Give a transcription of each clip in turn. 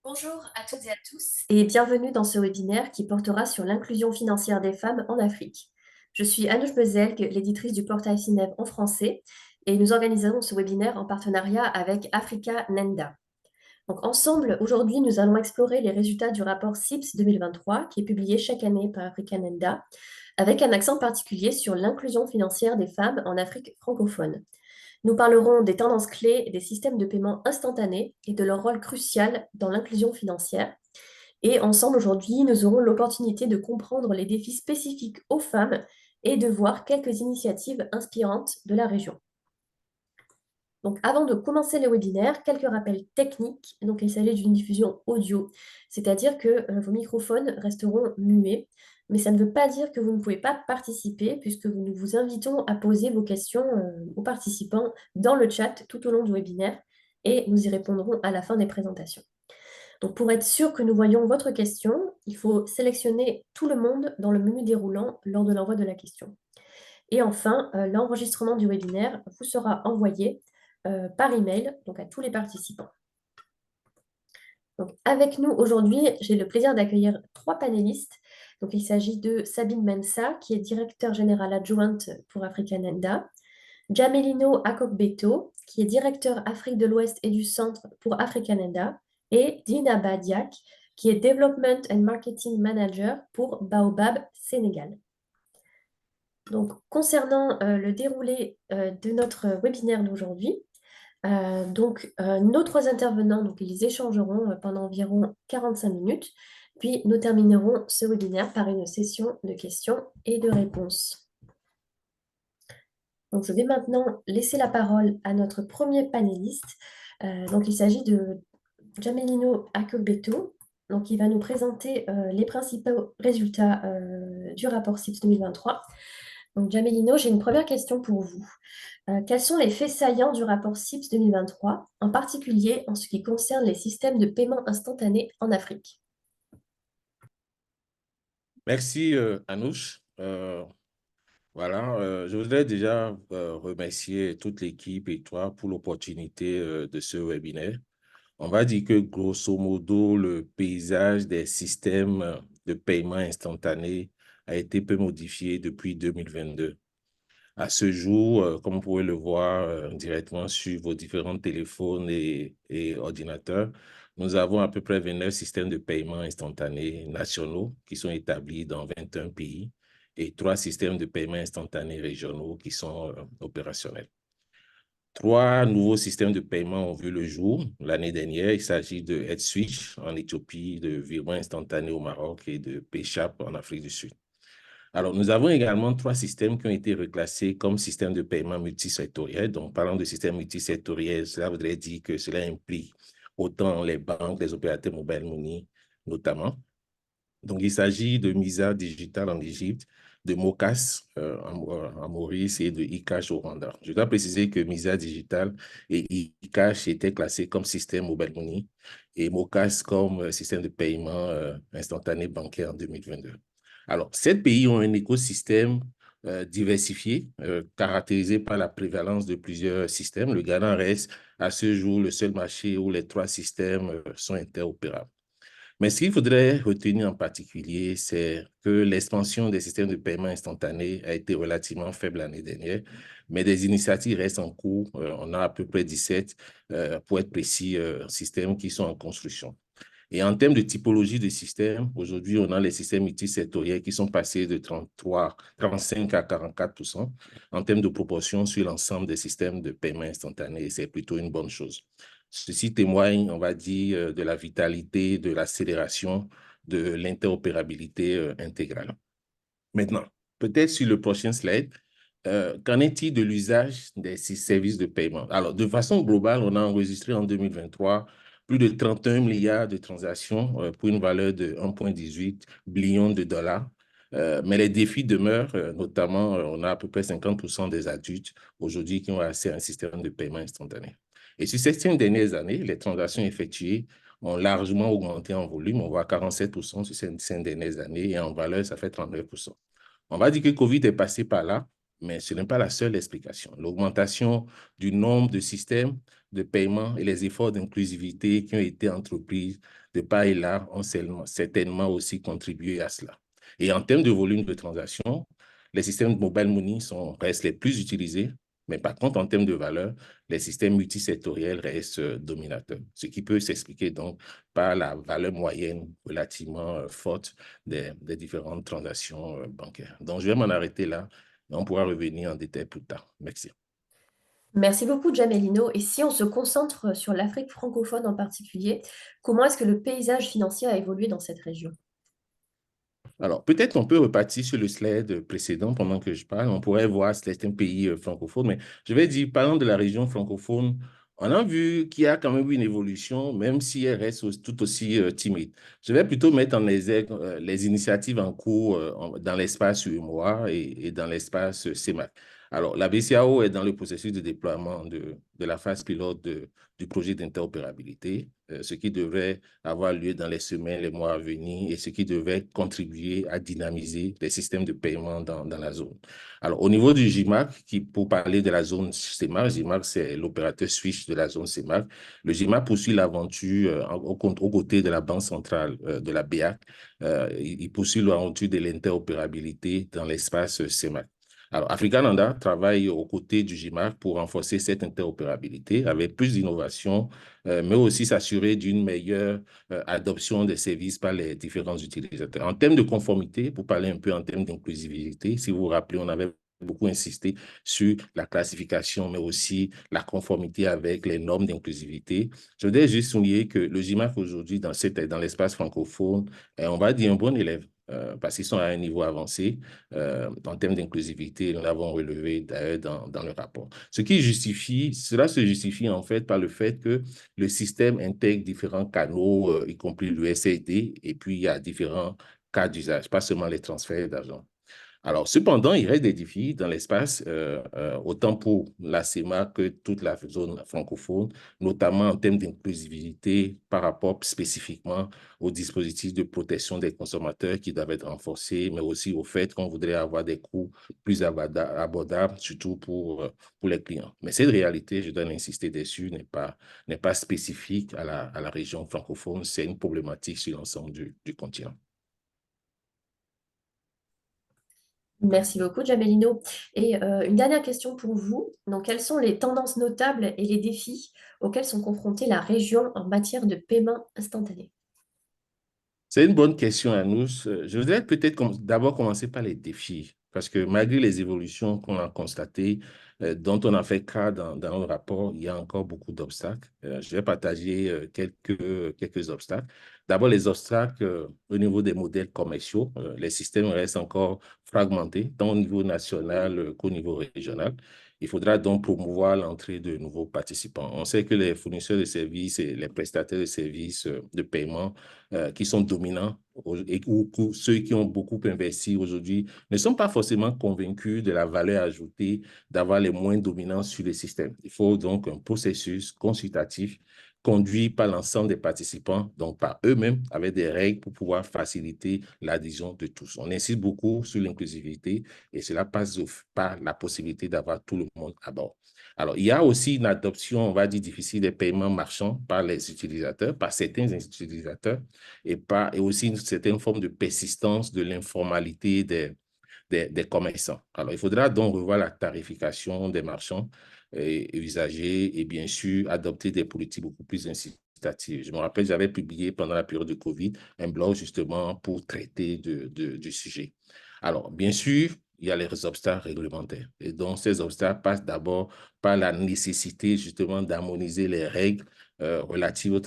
Bonjour à toutes et à tous et bienvenue dans ce webinaire qui portera sur l'inclusion financière des femmes en Afrique. Je suis Anouche Bezelgue, l'éditrice du portail Cinev en français et nous organisons ce webinaire en partenariat avec Africa Nenda. Donc ensemble, aujourd'hui, nous allons explorer les résultats du rapport CIPS 2023 qui est publié chaque année par Africa Nenda avec un accent particulier sur l'inclusion financière des femmes en Afrique francophone. Nous parlerons des tendances clés des systèmes de paiement instantanés et de leur rôle crucial dans l'inclusion financière. Et ensemble, aujourd'hui, nous aurons l'opportunité de comprendre les défis spécifiques aux femmes et de voir quelques initiatives inspirantes de la région. Donc, avant de commencer le webinaire, quelques rappels techniques. Donc, il s'agit d'une diffusion audio, c'est-à-dire que vos microphones resteront muets, mais ça ne veut pas dire que vous ne pouvez pas participer, puisque nous vous invitons à poser vos questions aux participants dans le chat tout au long du webinaire, et nous y répondrons à la fin des présentations. Donc, pour être sûr que nous voyons votre question, il faut sélectionner tout le monde dans le menu déroulant lors de l'envoi de la question. Et enfin, l'enregistrement du webinaire vous sera envoyé par email, donc à tous les participants. Donc, avec nous aujourd'hui, j'ai le plaisir d'accueillir 3 panélistes. Donc, il s'agit de Sabine Mensah, qui est directeur général adjointe pour Africa Nenda, Jamelino Akokbeto, qui est directeur Afrique de l'Ouest et du Centre pour Africa Nenda, et Dina Badiak, qui est Development and Marketing Manager pour Baobab Sénégal. Donc, concernant le déroulé de notre webinaire d'aujourd'hui, nos 3 intervenants, donc, ils échangeront pendant environ 45 minutes, puis nous terminerons ce webinaire par une session de questions et de réponses. Donc, je vais maintenant laisser la parole à notre premier panéliste. Donc, il s'agit de Jamelino Akogbeto. Donc, il va nous présenter les principaux résultats du rapport CIPS 2023. Donc, Jamelino, j'ai une première question pour vous. Quels sont les faits saillants du rapport CIPS 2023, en particulier en ce qui concerne les systèmes de paiement instantané en Afrique? Merci, Anouche. Je voudrais déjà remercier toute l'équipe et toi pour l'opportunité de ce webinaire. On va dire que grosso modo, le paysage des systèmes de paiement instantané a été peu modifié depuis 2022. À ce jour, comme vous pouvez le voir directement sur vos différents téléphones et ordinateurs, nous avons à peu près 29 systèmes de paiement instantanés nationaux qui sont établis dans 21 pays et 3 systèmes de paiement instantanés régionaux qui sont opérationnels. 3 nouveaux systèmes de paiement ont vu le jour l'année dernière. Il s'agit de EdSwitch en Éthiopie, de virement instantané au Maroc et de PayShap en Afrique du Sud. Alors, nous avons également 3 systèmes qui ont été reclassés comme systèmes de paiement multisectoriels. Donc, parlant de systèmes multisectoriels, cela voudrait dire que cela implique autant les banques, les opérateurs mobile money, notamment. Donc, il s'agit de Misa Digital en Égypte, de Mocash en Maurice et de eCash au Rwanda. Je dois préciser que Misa Digital et eCash étaient classés comme système mobile money et Mocash comme système de paiement instantané bancaire en 2022. Alors, 7 pays ont un écosystème diversifié, caractérisé par la prévalence de plusieurs systèmes. Le Ghana reste à ce jour le seul marché où les 3 systèmes sont interopérables. Mais ce qu'il faudrait retenir en particulier, c'est que l'expansion des systèmes de paiement instantané a été relativement faible l'année dernière, mais des initiatives restent en cours. On a à peu près 17, pour être précis, systèmes qui sont en construction. Et en termes de typologie de systèmes, aujourd'hui, on a les systèmes multisectoriels qui sont passés de 35 à 44% en termes de proportion sur l'ensemble des systèmes de paiement instantané. Et c'est plutôt une bonne chose. Ceci témoigne, on va dire, de la vitalité, de l'accélération, de l'interopérabilité intégrale. Maintenant, peut-être sur le prochain slide, qu'en est-il de l'usage des services de paiement? Alors, de façon globale, on a enregistré en 2023 plus de 31 milliards de transactions pour une valeur de 1,18 billion de dollars. Mais les défis demeurent, notamment, on a à peu près 50% des adultes aujourd'hui qui ont accès à un système de paiement instantané. Et sur ces 5 dernières années, les transactions effectuées ont largement augmenté en volume. On voit 47% sur ces 5 dernières années et en valeur, ça fait 39%. On va dire que Covid est passé par là mais ce n'est pas la seule explication. L'augmentation du nombre de systèmes de paiement et les efforts d'inclusivité qui ont été entrepris de part et là ont certainement aussi contribué à cela. Et en termes de volume de transactions, les systèmes de mobile money restent les plus utilisés, mais par contre, en termes de valeur, les systèmes multisectoriels restent dominateurs, ce qui peut s'expliquer donc par la valeur moyenne relativement forte des différentes transactions bancaires. Donc, je vais m'en arrêter là. On pourra revenir en détail plus tard. Merci. Merci beaucoup, Jamelino. Et si on se concentre sur l'Afrique francophone en particulier, comment est-ce que le paysage financier a évolué dans cette région? Alors, peut-être on peut repartir sur le slide précédent pendant que je parle. On pourrait voir certains pays francophones, mais je vais dire, parlant de la région francophone, on a vu qu'il y a quand même eu une évolution, même si elle reste tout aussi timide. Je vais plutôt mettre en exergue les initiatives en cours dans l'espace UEMOA et dans l'espace CEMAC. Alors, la BCAO est dans le processus de déploiement de la phase pilote du projet d'interopérabilité, ce qui devrait avoir lieu dans les semaines, les mois à venir et ce qui devait contribuer à dynamiser les systèmes de paiement dans la zone. Alors, au niveau du GIMAC, pour parler de la zone CEMAC, GIMAC, c'est l'opérateur switch de la zone CEMAC. Le GIMAC poursuit l'aventure aux côtés de la Banque centrale de la BEAC. Il poursuit l'aventure de l'interopérabilité dans l'espace CEMAC. Alors, Africananda travaille aux côtés du GIMAC pour renforcer cette interopérabilité avec plus d'innovation, mais aussi s'assurer d'une meilleure adoption des services par les différents utilisateurs. En termes de conformité, pour parler un peu en termes d'inclusivité, si vous vous rappelez, on avait beaucoup insisté sur la classification, mais aussi la conformité avec les normes d'inclusivité. Je voudrais juste souligner que le GIMAC aujourd'hui, dans l'espace francophone, on va dire un bon élève. Parce qu'ils sont à un niveau avancé en termes d'inclusivité, nous l'avons relevé d'ailleurs dans le rapport. Cela se justifie en fait par le fait que le système intègre différents canaux, y compris l'USAID, et puis il y a différents cas d'usage, pas seulement les transferts d'argent. Alors, cependant, il reste des défis dans l'espace, autant pour la CEMA que toute la zone francophone, notamment en termes d'inclusivité par rapport spécifiquement aux dispositifs de protection des consommateurs qui doivent être renforcés, mais aussi au fait qu'on voudrait avoir des coûts plus abordables, surtout pour les clients. Mais cette réalité, je dois insister dessus, n'est pas spécifique à la région francophone, c'est une problématique sur l'ensemble du continent. Merci beaucoup, Jamelino. Et une dernière question pour vous. Donc, quelles sont les tendances notables et les défis auxquels sont confrontées la région en matière de paiement instantané? C'est une bonne question, Anous. Je voudrais peut-être d'abord commencer par les défis, parce que malgré les évolutions qu'on a constatées, dont on a fait cas dans le rapport, il y a encore beaucoup d'obstacles. Je vais partager quelques obstacles. D'abord, les obstacles au niveau des modèles commerciaux. Les systèmes restent encore fragmentés, tant au niveau national qu'au niveau régional. Il faudra donc promouvoir l'entrée de nouveaux participants. On sait que les fournisseurs de services et les prestataires de services de paiement qui sont dominants ou ceux qui ont beaucoup investi aujourd'hui ne sont pas forcément convaincus de la valeur ajoutée d'avoir les moins dominants sur le système. Il faut donc un processus consultatif conduit par l'ensemble des participants, donc par eux-mêmes, avec des règles pour pouvoir faciliter l'adhésion de tous. On insiste beaucoup sur l'inclusivité et cela passe par la possibilité d'avoir tout le monde à bord. Alors, il y a aussi une adoption, on va dire, difficile des paiements marchands par les utilisateurs, par certains utilisateurs, et aussi une certaine forme de persistance de l'informalité des commerçants. Alors, il faudra donc revoir la tarification des marchands et usagers et bien sûr adopter des politiques beaucoup plus incitatives. Je me rappelle, j'avais publié pendant la période de COVID un blog justement pour traiter du sujet. Alors, bien sûr, il y a les obstacles réglementaires. Et donc, ces obstacles passent d'abord par la nécessité justement d'harmoniser les règles relatives au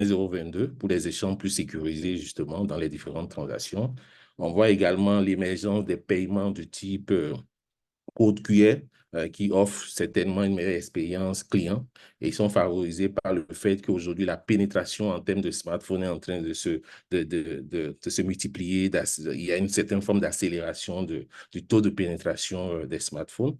022 pour les échanges plus sécurisés justement dans les différentes transactions. On voit également l'émergence des paiements de type code QR qui offrent certainement une meilleure expérience client et ils sont favorisés par le fait qu'aujourd'hui, la pénétration en termes de smartphone est en train de se multiplier. Il y a une certaine forme d'accélération du taux de pénétration des smartphones.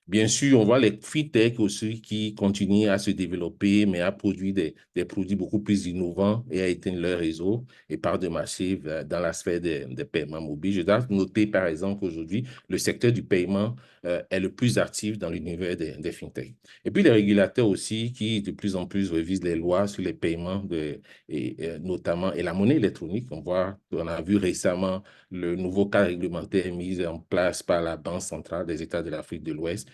Bien sûr, on voit les fintech aussi qui continuent à se développer, mais à produire des produits beaucoup plus innovants et à éteindre leur réseau et part de marché dans la sphère des paiements mobiles. Je dois noter, par exemple, qu'aujourd'hui, le secteur du paiement est le plus actif dans l'univers des fintech. Et puis, les régulateurs aussi qui, de plus en plus, révisent les lois sur les paiements notamment et la monnaie électronique. On a vu récemment le nouveau cadre réglementaire mis en place par la Banque centrale des États de l'Afrique de l'Ouest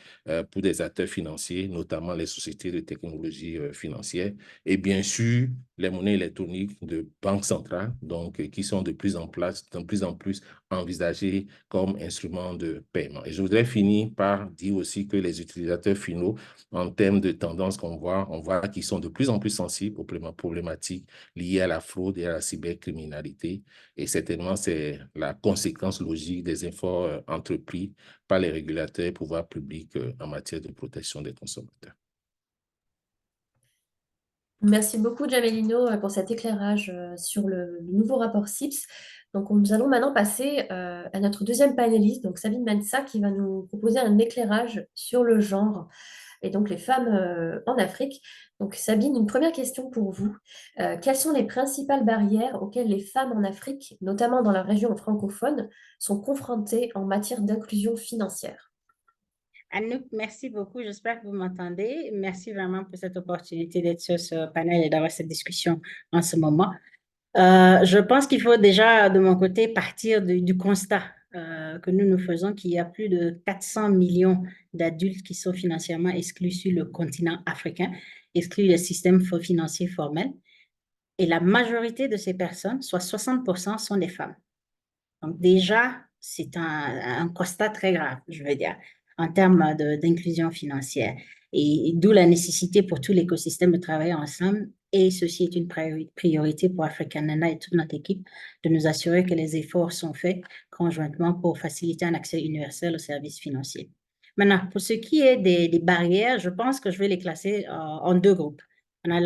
pour des acteurs financiers, notamment les sociétés de technologie financière, et bien sûr, les monnaies électroniques de banque centrale, donc qui sont de plus en plus envisagées comme instruments de paiement. Et je voudrais finir par dire aussi que les utilisateurs finaux, en termes de tendance on voit qu'ils sont de plus en plus sensibles aux problématiques liées à la fraude et à la cybercriminalité. Et certainement, c'est la conséquence logique des efforts entrepris par les régulateurs et pouvoirs publics en matière de protection des consommateurs. Merci beaucoup, Jamelino, pour cet éclairage sur le nouveau rapport CIPS. Donc, nous allons maintenant passer à notre deuxième panéliste, donc Sabine Mensa, qui va nous proposer un éclairage sur le genre et donc les femmes en Afrique. Donc, Sabine, une première question pour vous. Quelles sont les principales barrières auxquelles les femmes en Afrique, notamment dans la région francophone, sont confrontées en matière d'inclusion financière? Anouk, merci beaucoup. J'espère que vous m'entendez. Merci vraiment pour cette opportunité d'être sur ce panel et d'avoir cette discussion en ce moment. Je pense qu'il faut déjà, de mon côté, partir du constat que nous faisons qu'il y a plus de 400 millions d'adultes qui sont financièrement exclus sur le continent africain, exclus du système financier formel. Et la majorité de ces personnes, soit 60%, sont des femmes. Donc déjà, c'est un constat très grave, je veux dire, en termes d'inclusion financière. Et d'où la nécessité pour tout l'écosystème de travailler ensemble. Et ceci est une priorité pour African Nana et toute notre équipe de nous assurer que les efforts sont faits conjointement pour faciliter un accès universel aux services financiers. Maintenant, pour ce qui est des barrières, je pense que je vais les classer en deux groupes. On a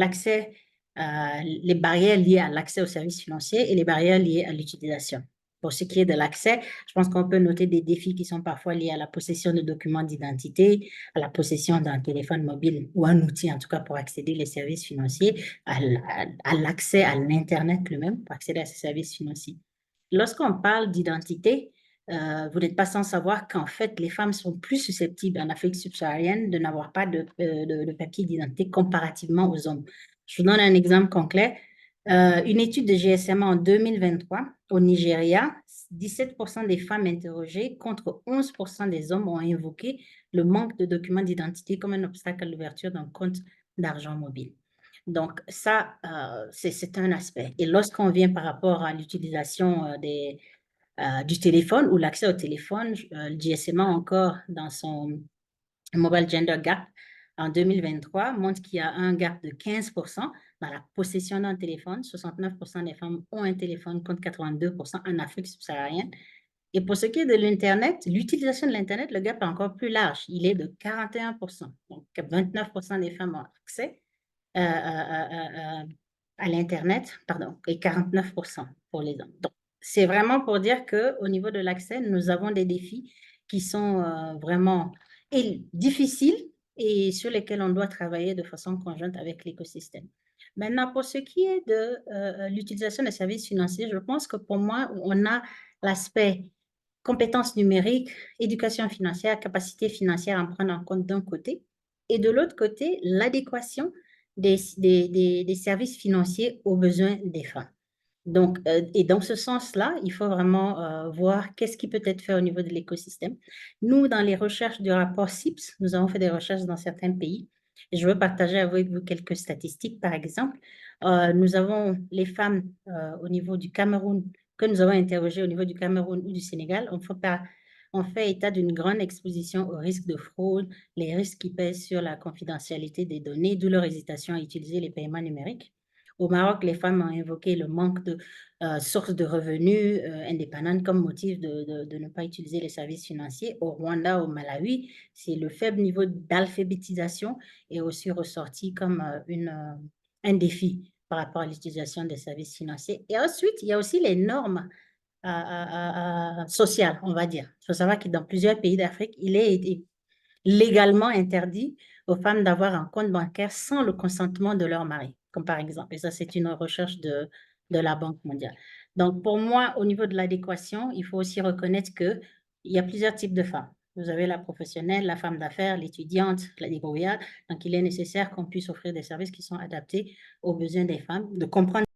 les barrières liées à l'accès aux services financiers et les barrières liées à l'utilisation. Pour ce qui est de l'accès, je pense qu'on peut noter des défis qui sont parfois liés à la possession de documents d'identité, à la possession d'un téléphone mobile ou un outil, en tout cas, pour accéder aux services financiers, à l'accès à l'Internet lui-même pour accéder à ces services financiers. Lorsqu'on parle d'identité, vous n'êtes pas sans savoir qu'en fait, les femmes sont plus susceptibles en Afrique subsaharienne de n'avoir pas de papier d'identité comparativement aux hommes. Je vous donne un exemple concret. Une étude de GSMA en 2023 au Nigeria, 17% des femmes interrogées contre 11% des hommes ont invoqué le manque de documents d'identité comme un obstacle à l'ouverture d'un compte d'argent mobile. Donc, ça, c'est un aspect. Et lorsqu'on vient par rapport à l'utilisation du téléphone ou l'accès au téléphone, le GSMA encore dans son Mobile Gender Gap en 2023 montre qu'il y a un gap de 15% dans la possession d'un téléphone. 69% des femmes ont un téléphone contre 82% en Afrique subsaharienne. Et pour ce qui est de l'Internet, l'utilisation de l'Internet, le gap est encore plus large. Il est de 41%. Donc, 29% des femmes ont accès à l'Internet, pardon, et 49% pour les hommes. Donc, c'est vraiment pour dire qu'au niveau de l'accès, nous avons des défis qui sont vraiment difficiles et sur lesquels on doit travailler de façon conjointe avec l'écosystème. Maintenant, pour ce qui est de l'utilisation des services financiers, je pense que pour moi, on a l'aspect compétences numériques, éducation financière, capacité financière à prendre en compte d'un côté, et de l'autre côté, l'adéquation des services financiers aux besoins des femmes. Donc, et dans ce sens-là, il faut vraiment voir qu'est-ce qui peut être fait au niveau de l'écosystème. Nous, dans les recherches du rapport CIPS, nous avons fait des recherches dans certains pays. Et je veux partager avec vous quelques statistiques. Par exemple, nous avons les femmes au niveau du Cameroun, que nous avons interrogées au niveau du Cameroun ou du Sénégal. On fait état d'une grande exposition aux risques de fraude, les risques qui pèsent sur la confidentialité des données, d'où leur hésitation à utiliser les paiements numériques. Au Maroc, les femmes ont invoqué le manque de sources de revenus indépendantes comme motif de ne pas utiliser les services financiers. Au Rwanda, au Malawi, c'est le faible niveau d'alphabétisation est aussi ressorti comme un défi par rapport à l'utilisation des services financiers. Et ensuite, il y a aussi les normes sociales, on va dire. Il faut savoir que dans plusieurs pays d'Afrique, il est légalement interdit aux femmes d'avoir un compte bancaire sans le consentement de leur mari, comme par exemple. Et ça, c'est une recherche de la Banque mondiale. Donc, pour moi, au niveau de l'adéquation, il faut aussi reconnaître qu'il y a plusieurs types de femmes. Vous avez la professionnelle, la femme d'affaires, l'étudiante, la débrouillarde. Donc, il est nécessaire qu'on puisse offrir des services qui sont adaptés aux besoins des femmes, de comprendre.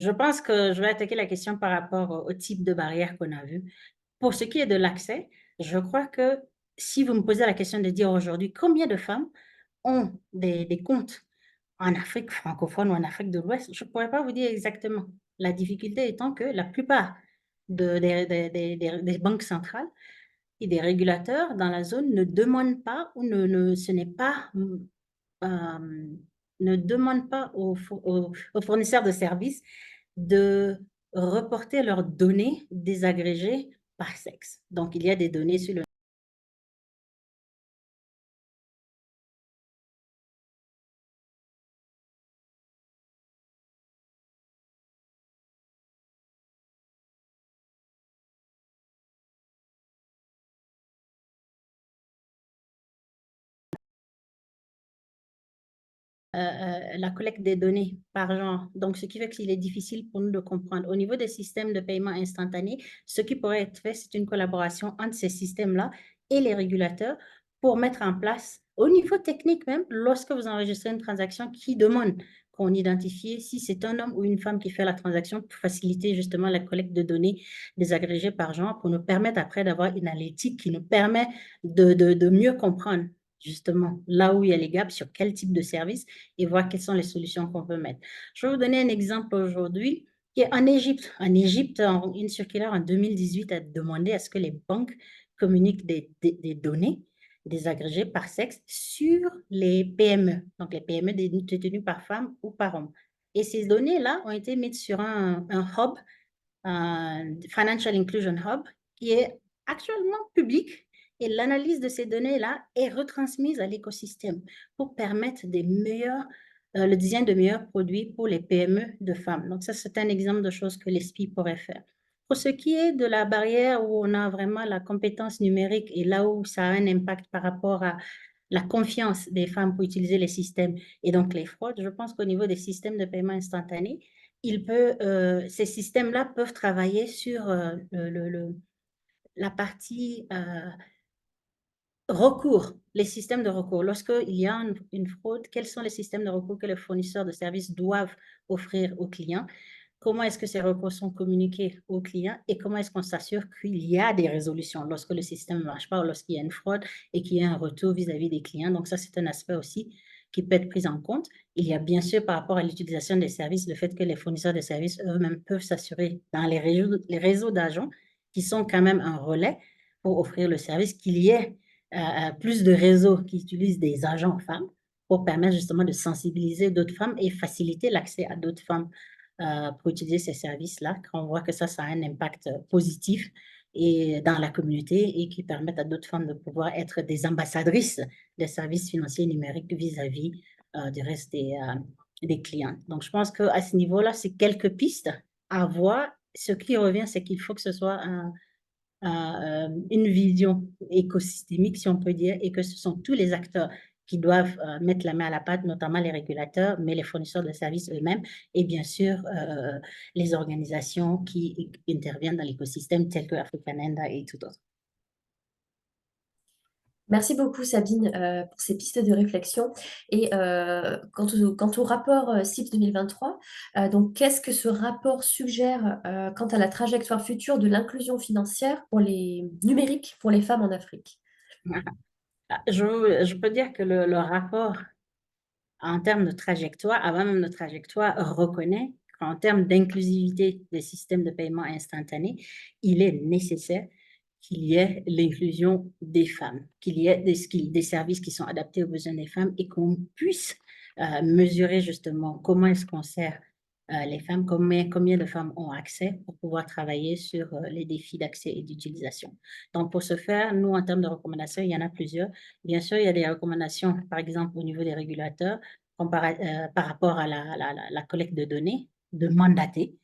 Je pense que je vais attaquer la question par rapport au type de barrière qu'on a vu. Pour ce qui est de l'accès, je crois que si vous me posez la question de dire aujourd'hui combien de femmes ont des comptes en Afrique francophone ou en Afrique de l'Ouest, je ne pourrais pas vous dire exactement. La difficulté étant que la plupart des banques centrales et des régulateurs dans la zone ne demandent pas ou ce n'est pas ne demandent pas aux fournisseurs de services de reporter leurs données désagrégées par sexe. Donc, il y a des données sur le la collecte des données par genre. Donc, ce qui fait qu'il est difficile pour nous de comprendre. Au niveau des systèmes de paiement instantané, ce qui pourrait être fait, c'est une collaboration entre ces systèmes-là et les régulateurs pour mettre en place, au niveau technique même, lorsque vous enregistrez une transaction qui demande qu'on identifie si c'est un homme ou une femme qui fait la transaction pour faciliter justement la collecte de données désagrégées par genre, pour nous permettre après d'avoir une analytique qui nous permet de mieux comprendre justement là où il y a les gaps, sur quel type de service et voir quelles sont les solutions qu'on peut mettre. Je vais vous donner un exemple aujourd'hui qui est en Égypte. En Égypte, une circulaire en 2018 a demandé à ce que les banques communiquent des données désagrégées par sexe sur les PME, donc les PME détenues par femme ou par homme. Et ces données-là ont été mises sur un hub, un Financial Inclusion Hub, qui est actuellement public. Et l'analyse de ces données-là est retransmise à l'écosystème pour permettre le design de meilleurs produits pour les PME de femmes. Donc ça, c'est un exemple de choses que l'ESPI pourrait faire. Pour ce qui est de la barrière où on a vraiment la compétence numérique et là où ça a un impact par rapport à la confiance des femmes pour utiliser les systèmes et donc les fraudes, je pense qu'au niveau des systèmes de paiement instantané, ces systèmes-là peuvent travailler sur la partie recours, les systèmes de recours. Lorsqu'il y a une fraude, quels sont les systèmes de recours que les fournisseurs de services doivent offrir aux clients? Comment est-ce que ces recours sont communiqués aux clients et comment est-ce qu'on s'assure qu'il y a des résolutions lorsque le système ne marche pas ou lorsqu'il y a une fraude et qu'il y a un retour vis-à-vis des clients? Donc ça, c'est un aspect aussi qui peut être pris en compte. Il y a bien sûr par rapport à l'utilisation des services, le fait que les fournisseurs de services eux-mêmes peuvent s'assurer dans les réseaux d'agents qui sont quand même un relais pour offrir le service, qu'il y ait plus de réseaux qui utilisent des agents femmes pour permettre justement de sensibiliser d'autres femmes et faciliter l'accès à d'autres femmes pour utiliser ces services-là, quand on voit que ça a un impact positif et dans la communauté et qui permettent à d'autres femmes de pouvoir être des ambassadrices des services financiers numériques vis-à-vis du reste des clients. Donc, je pense qu'à ce niveau-là, c'est quelques pistes à voir. Ce qui revient, c'est qu'il faut que ce soit une vision écosystémique, si on peut dire, et que ce sont tous les acteurs qui doivent mettre la main à la pâte, notamment les régulateurs, mais les fournisseurs de services eux-mêmes, et bien sûr les organisations qui interviennent dans l'écosystème, telles que Africanenda et tout autre. Merci beaucoup Sabine pour ces pistes de réflexion. Et quant au rapport CIPS 2023, donc qu'est-ce que ce rapport suggère quant à la trajectoire future de l'inclusion financière pour les numériques pour les femmes en Afrique? Je peux dire que le rapport en termes de trajectoire, avant même de trajectoire, reconnaît qu'en termes d'inclusivité des systèmes de paiement instantané, il est nécessaire qu'il y ait l'inclusion des femmes, qu'il y ait des services qui sont adaptés aux besoins des femmes et qu'on puisse mesurer justement comment est-ce qu'on sert les femmes, combien de femmes ont accès pour pouvoir travailler sur les défis d'accès et d'utilisation. Donc, pour ce faire, nous, en termes de recommandations, il y en a plusieurs. Bien sûr, il y a des recommandations, par exemple, au niveau des régulateurs, par rapport à la collecte de données, de mandater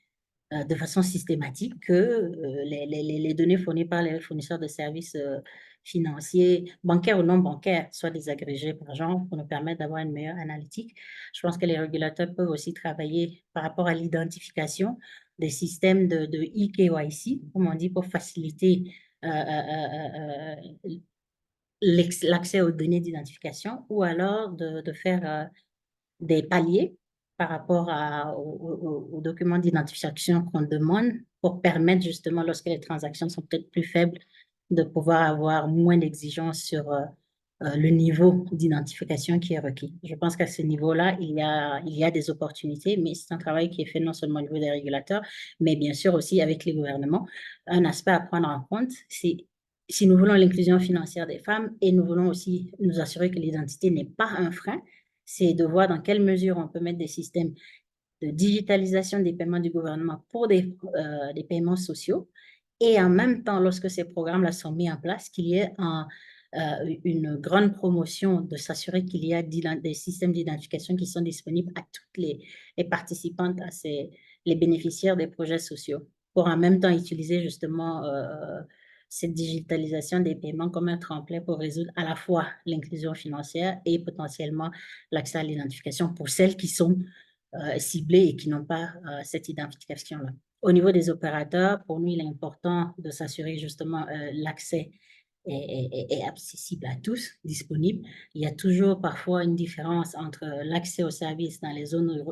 de façon systématique que les données fournies par les fournisseurs de services financiers, bancaires ou non bancaires, soient désagrégées par genre pour nous permettre d'avoir une meilleure analytique. Je pense que les régulateurs peuvent aussi travailler par rapport à l'identification des systèmes de eKYC, comme on dit, pour faciliter l'accès aux données d'identification ou alors de faire des paliers par rapport aux documents d'identification qu'on demande pour permettre justement, lorsque les transactions sont peut-être plus faibles, de pouvoir avoir moins d'exigences sur le niveau d'identification qui est requis. Je pense qu'à ce niveau-là, il y a des opportunités, mais c'est un travail qui est fait non seulement au niveau des régulateurs, mais bien sûr aussi avec les gouvernements. Un aspect à prendre en compte, c'est si nous voulons l'inclusion financière des femmes et nous voulons aussi nous assurer que l'identité n'est pas un frein, c'est de voir dans quelle mesure on peut mettre des systèmes de digitalisation des paiements du gouvernement pour des paiements sociaux. Et en même temps, lorsque ces programmes-là sont mis en place, qu'il y ait une grande promotion de s'assurer qu'il y a des systèmes d'identification qui sont disponibles à toutes les participantes, les bénéficiaires des projets sociaux, pour en même temps utiliser justement cette digitalisation des paiements comme un tremplin pour résoudre à la fois l'inclusion financière et potentiellement l'accès à l'identification pour celles qui sont ciblées et qui n'ont pas cette identification-là. Au niveau des opérateurs, pour nous, il est important de s'assurer justement l'accès est accessible à tous, disponible. Il y a toujours parfois une différence entre l'accès aux services dans les zones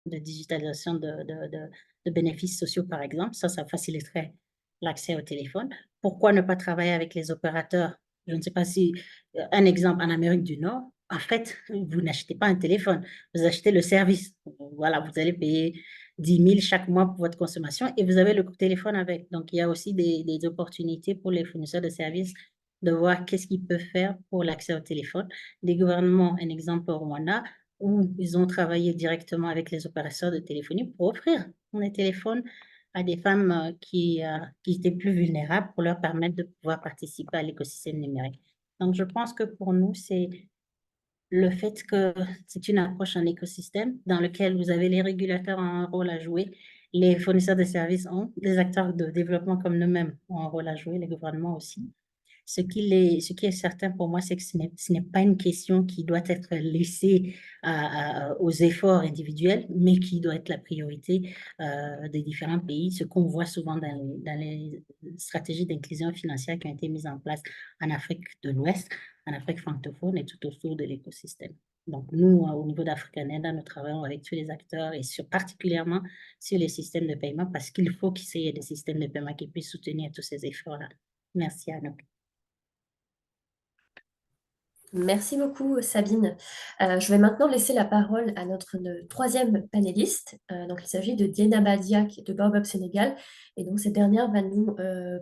de digitalisation de bénéfices sociaux, par exemple. Ça faciliterait l'accès au téléphone. Pourquoi ne pas travailler avec les opérateurs? Je ne sais pas si, un exemple en Amérique du Nord, en fait, vous n'achetez pas un téléphone, vous achetez le service. Voilà, vous allez payer 10 000 chaque mois pour votre consommation et vous avez le téléphone avec. Donc, il y a aussi des opportunités pour les fournisseurs de services de voir qu'est-ce qu'ils peuvent faire pour l'accès au téléphone. Des gouvernements, un exemple au Rwanda, où ils ont travaillé directement avec les opérateurs de téléphonie pour offrir des téléphones à des femmes qui étaient plus vulnérables pour leur permettre de pouvoir participer à l'écosystème numérique. Donc, je pense que pour nous, c'est le fait que c'est une approche en écosystème dans lequel vous avez les régulateurs ont un rôle à jouer, les fournisseurs de services ont, les acteurs de développement comme nous-mêmes ont un rôle à jouer, les gouvernements aussi. Ce qui est certain pour moi, c'est que ce n'est pas une question qui doit être laissée aux efforts individuels, mais qui doit être la priorité des différents pays. Ce qu'on voit souvent dans les stratégies d'inclusion financière qui ont été mises en place en Afrique de l'Ouest, en Afrique francophone et tout autour de l'écosystème. Donc, nous, au niveau d'Africanet, nous travaillons avec tous les acteurs et particulièrement sur les systèmes de paiement parce qu'il faut qu'il y ait des systèmes de paiement qui puissent soutenir tous ces efforts-là. Merci, Anouk. Merci beaucoup, Sabine. Je vais maintenant laisser la parole à notre troisième panéliste. Donc, il s'agit de Dienaba Diak de Baobab Sénégal. Et donc, cette dernière va nous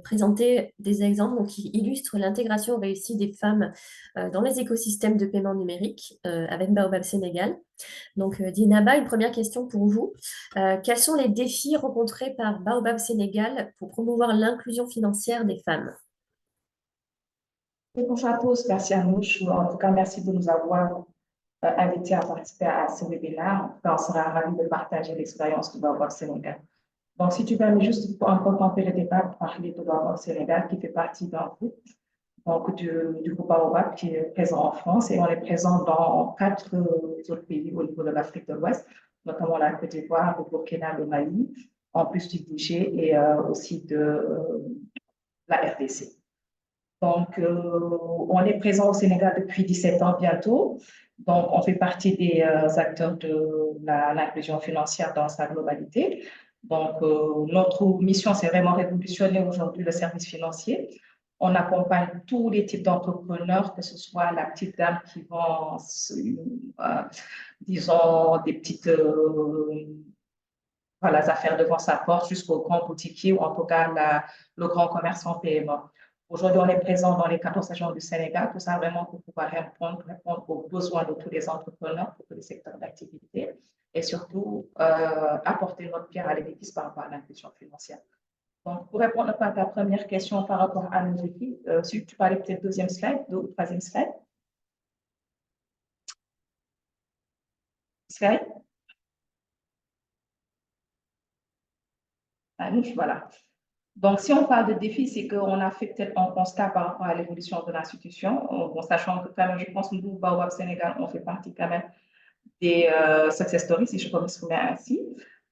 présenter des exemples donc, qui illustrent l'intégration réussie des femmes dans les écosystèmes de paiement numérique avec Baobab Sénégal. Donc, Dienaba, une première question pour vous. Quels sont les défis rencontrés par Baobab Sénégal pour promouvoir l'inclusion financière des femmes? Bonjour à tous, merci à nous. En tout cas, merci de nous avoir invités à participer à ce webinaire. En tout cas, on sera ravis de partager l'expérience de Baobab Sénégal. Donc, si tu permets juste pour un peu camper le débat, parler de Baobab Sénégal qui fait partie d'un groupe, donc du groupe Baobab qui est présent en France et on est présent dans 4 autres pays au niveau de l'Afrique de l'Ouest, notamment la Côte d'Ivoire, le Burkina, le Mali, en plus du Niger et aussi de la RDC. Donc, on est présent au Sénégal depuis 17 ans bientôt. Donc, on fait partie des acteurs de l'inclusion financière dans sa globalité. Donc, notre mission, c'est vraiment révolutionner aujourd'hui le service financier. On accompagne tous les types d'entrepreneurs, que ce soit la petite dame qui vend, disons, des petites voilà, affaires devant sa porte, jusqu'au grand boutiquier ou en tout cas le grand commerce en PME. Aujourd'hui, on est présent dans les 14 régions du Sénégal, tout ça vraiment pour pouvoir répondre aux besoins de tous les entrepreneurs, pour tous les secteurs d'activité et surtout apporter notre pierre à l'édifice par rapport à l'inclusion financière. Donc, pour répondre à ta première question par rapport à nos défis, si tu parlais peut-être deuxième slide, deux ou troisième slide. Slide. Voilà. Donc, si on parle de défis, c'est qu'on a fait peut-être un constat par rapport à l'évolution de l'institution, bon, sachant que quand même, je pense que nous, Baobab Sénégal, on fait partie quand même des success stories, si je peux m'exprimer ainsi,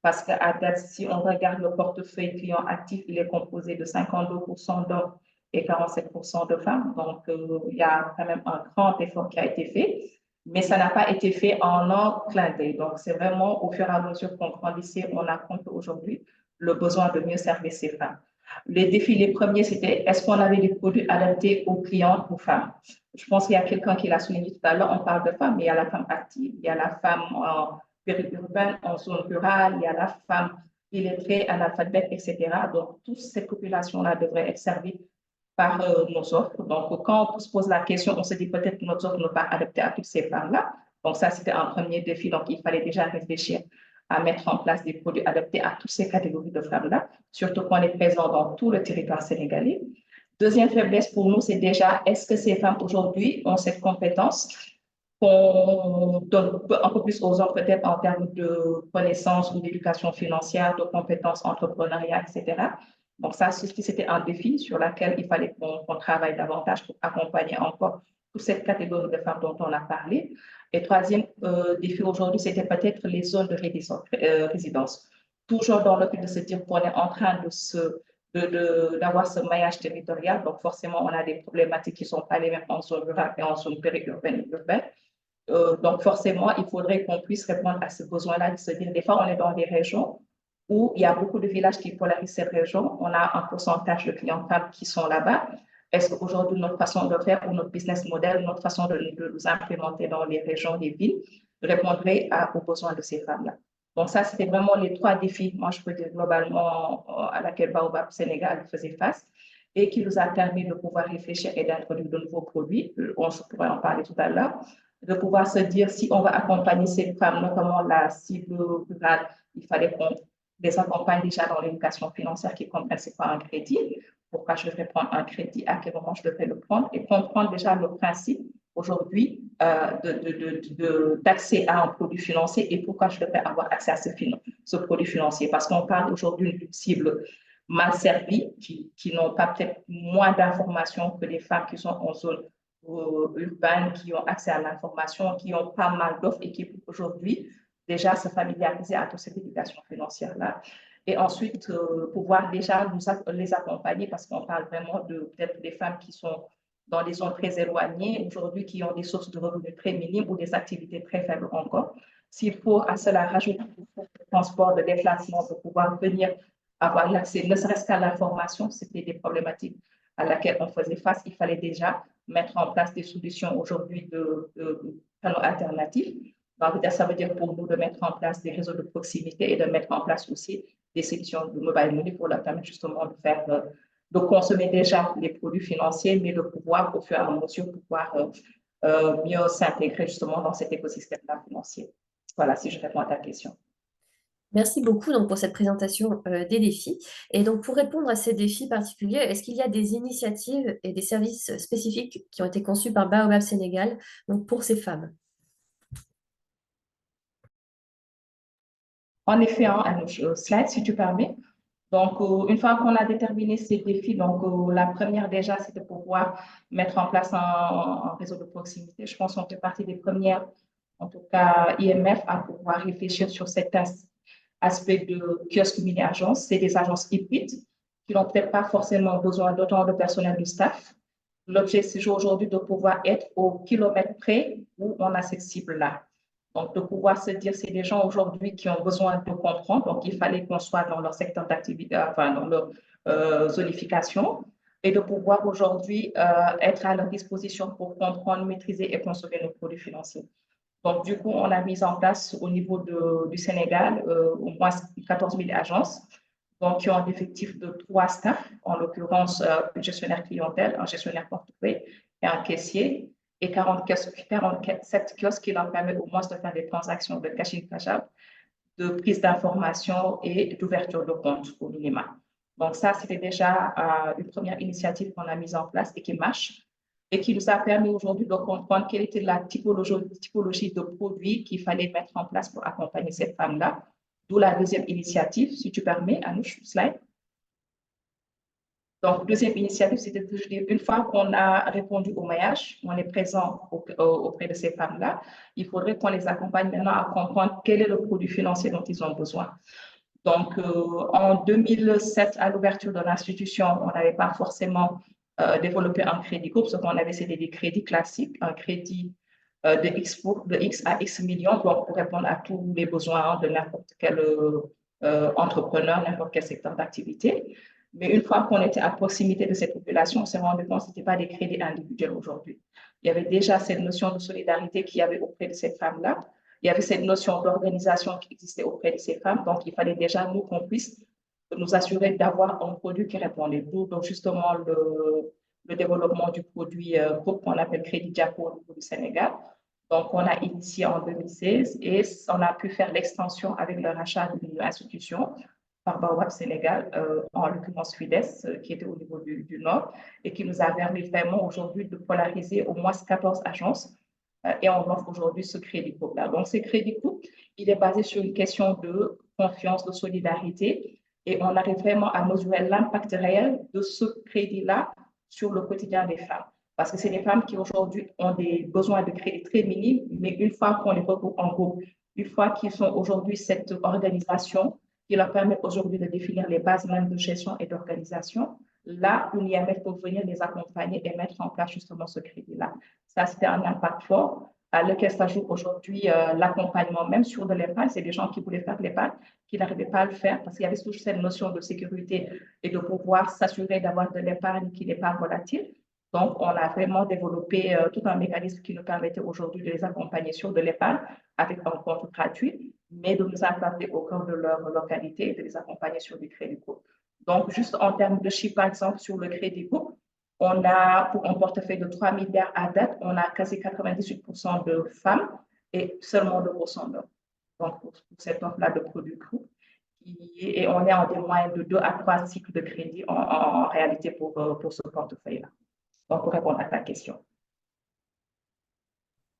parce qu'à date, si on regarde le portefeuille client actif, il est composé de 52% d'hommes et 47% de femmes. Donc, il y a quand même un grand effort qui a été fait, mais ça n'a pas été fait en un clin d'œil. Donc, c'est vraiment au fur et à mesure qu'on grandissait, on a compris aujourd'hui le besoin de mieux servir ces femmes. Les défis, les premiers, c'était est-ce qu'on avait des produits adaptés aux clients, aux femmes? Je pense qu'il y a quelqu'un qui l'a souligné tout à l'heure, on parle de femmes, mais il y a la femme active, il y a la femme périurbaine, en zone rurale, il y a la femme illettrée, analphabète, etc. Donc, toutes ces populations-là devraient être servies par nos offres. Donc, quand on se pose la question, on se dit peut-être que notre offre n'est pas adaptée à toutes ces femmes-là. Donc, ça, c'était un premier défi. Donc, il fallait déjà réfléchir à mettre en place des produits adaptés à toutes ces catégories de femmes-là, surtout qu'on est présent dans tout le territoire sénégalais. Deuxième faiblesse pour nous, c'est déjà, est-ce que ces femmes aujourd'hui ont cette compétence qu'on donne un peu plus aux hommes peut-être en termes de connaissances ou d'éducation financière, de compétences entrepreneuriales, etc. Donc ça, c'était un défi sur lequel il fallait qu'on travaille davantage pour accompagner encore toute cette catégorie de femmes dont on a parlé. Et troisième défi aujourd'hui, c'était peut-être les zones de résidence. Toujours dans le but de se dire qu'on est en train d'avoir ce maillage territorial. Donc, forcément, on a des problématiques qui ne sont pas les mêmes en zone rurale et en zone périurbaine et urbaine. Donc, forcément, il faudrait qu'on puisse répondre à ce besoin-là de se dire, des fois, on est dans des régions où il y a beaucoup de villages qui polarisent ces régions. On a un pourcentage de clients femmes qui sont là-bas. Est-ce qu'aujourd'hui, notre façon de faire ou notre business model, notre façon de nous implémenter dans les régions, les villes, répondrait aux besoins de ces femmes-là? Donc, ça, c'était vraiment les 3 défis, moi, je peux dire globalement, à laquelle Baobab Sénégal faisait face et qui nous a permis de pouvoir réfléchir et d'introduire de nouveaux produits. On pourrait en parler tout à l'heure, de pouvoir se dire si on va accompagner ces femmes, notamment la cible rurale, il fallait qu'on les accompagne déjà dans l'éducation financière, qui comprennent c'est quoi un crédit, pourquoi je devrais prendre un crédit, à quel moment je devrais le prendre, et comprendre déjà le principe aujourd'hui d'accès à un produit financier et pourquoi je devrais avoir accès à ce produit financier. Parce qu'on parle aujourd'hui d'une cible mal servies, qui n'ont pas peut-être moins d'informations que les femmes qui sont en zone urbaine, qui ont accès à l'information, qui ont pas mal d'offres et qui aujourd'hui déjà se familiariser à toute cette éducation financière-là. Et ensuite, pouvoir déjà les accompagner parce qu'on parle vraiment de peut-être des femmes qui sont dans des zones très éloignées, aujourd'hui qui ont des sources de revenus très minimes ou des activités très faibles encore. S'il faut à cela rajouter le transport, de déplacement pour pouvoir venir avoir l'accès, ne serait-ce qu'à l'information, c'était des problématiques à laquelle on faisait face. Il fallait déjà mettre en place des solutions aujourd'hui de canaux alternatifs. Donc, ça veut dire pour nous de mettre en place des réseaux de proximité et de mettre en place aussi des solutions de mobile money pour leur permettre justement de faire, de consommer déjà les produits financiers, mais de pouvoir, au fur et à mesure, pouvoir mieux s'intégrer justement dans cet écosystème-là financier. Voilà, si je réponds à ta question. Merci beaucoup donc, pour cette présentation des défis. Et donc, pour répondre à ces défis particuliers, est-ce qu'il y a des initiatives et des services spécifiques qui ont été conçus par Baobab Sénégal donc, pour ces femmes? En effet, un slide, si tu permets. Donc, une fois qu'on a déterminé ces défis, donc la première déjà, c'était pouvoir mettre en place un réseau de proximité. Je pense qu'on fait partie des premières, en tout cas IMF, à pouvoir réfléchir sur cet aspect de kiosque mini-agence. C'est des agences hybrides qui n'ont peut-être pas forcément besoin d'autant de personnel de staff. L'objectif aujourd'hui de pouvoir être au kilomètre près où on a cette cible-là. Donc, de pouvoir se dire, c'est des gens aujourd'hui qui ont besoin de comprendre. Donc, il fallait qu'on soit dans leur secteur d'activité, enfin, dans leur zonification, et de pouvoir aujourd'hui être à leur disposition pour comprendre, maîtriser et consommer nos produits financiers. Donc, du coup, on a mis en place au niveau du Sénégal au moins 14 000 agences, donc qui ont un effectif de 3 staffs, en l'occurrence un gestionnaire clientèle, un gestionnaire portefeuille et un caissier, et 47 kiosques qui leur permettent au moins de faire des transactions de cash-in cash-out, de prise d'information et d'ouverture de compte au minimum. Donc ça, c'était déjà une première initiative qu'on a mise en place et qui marche et qui nous a permis aujourd'hui de comprendre quelle était la typologie de produits qu'il fallait mettre en place pour accompagner ces femmes-là. D'où la deuxième initiative, si tu permets, Anouche, slide. Donc, deuxième initiative, c'était de dire, une fois qu'on a répondu au maillage, on est présent auprès de ces femmes-là, il faudrait qu'on les accompagne maintenant à comprendre quel est le produit financier dont ils ont besoin. Donc, en 2007, à l'ouverture de l'institution, on n'avait pas forcément développé un crédit groupe. Ce qu'on avait, c'était des crédits classiques, un crédit de X à X millions, donc pour répondre à tous les besoins de n'importe quel entrepreneur, n'importe quel secteur d'activité. Mais une fois qu'on était à proximité de cette population, on s'est rendu compte que ce n'était pas des crédits individuels aujourd'hui. Il y avait déjà cette notion de solidarité qu'il y avait auprès de ces femmes-là. Il y avait cette notion d'organisation qui existait auprès de ces femmes. Donc, il fallait déjà, nous, qu'on puisse nous assurer d'avoir un produit qui répondait. Donc, justement, le développement du produit groupe qu'on appelle Crédit Diapo au niveau du Sénégal. Donc, on a initié en 2016 et on a pu faire l'extension avec le rachat d'une institution par Baobab Sénégal, en l'occurrence FIDES, qui était au niveau du Nord, et qui nous a permis vraiment aujourd'hui de polariser au moins 14 agences. Et on offre aujourd'hui ce crédit groupe-là. Donc, ce crédit groupe, il est basé sur une question de confiance, de solidarité, et on arrive vraiment à mesurer l'impact réel de ce crédit-là sur le quotidien des femmes. Parce que c'est des femmes qui aujourd'hui ont des besoins de crédit très minimes, mais une fois qu'on les regroupe en groupe, une fois qu'ils ont aujourd'hui cette organisation qui leur permet aujourd'hui de définir les bases même de gestion et d'organisation, là où l'IMF peut venir les accompagner et mettre en place justement ce crédit-là. Ça, c'était un impact fort à lequel s'ajoute aujourd'hui l'accompagnement même sur de l'épargne. C'est des gens qui voulaient faire de l'épargne, qui n'arrivaient pas à le faire parce qu'il y avait toujours cette notion de sécurité et de pouvoir s'assurer d'avoir de l'épargne qui n'est pas volatile. Donc, on a vraiment développé tout un mécanisme qui nous permettait aujourd'hui de les accompagner sur de l'épargne avec un compte gratuit, mais de nous implanter au cœur de leur localité et de les accompagner sur du crédit groupe. Donc, juste en termes de chiffres, par exemple, sur le crédit groupe, on a, pour un portefeuille de 3 milliards à date, on a quasi 98% de femmes et seulement 2% d'hommes. Donc, pour cette offre-là de produits groupe. Et on est en des moyennes de 2 à 3 cycles de crédit en réalité pour ce portefeuille-là. Donc, pour répondre à ta question.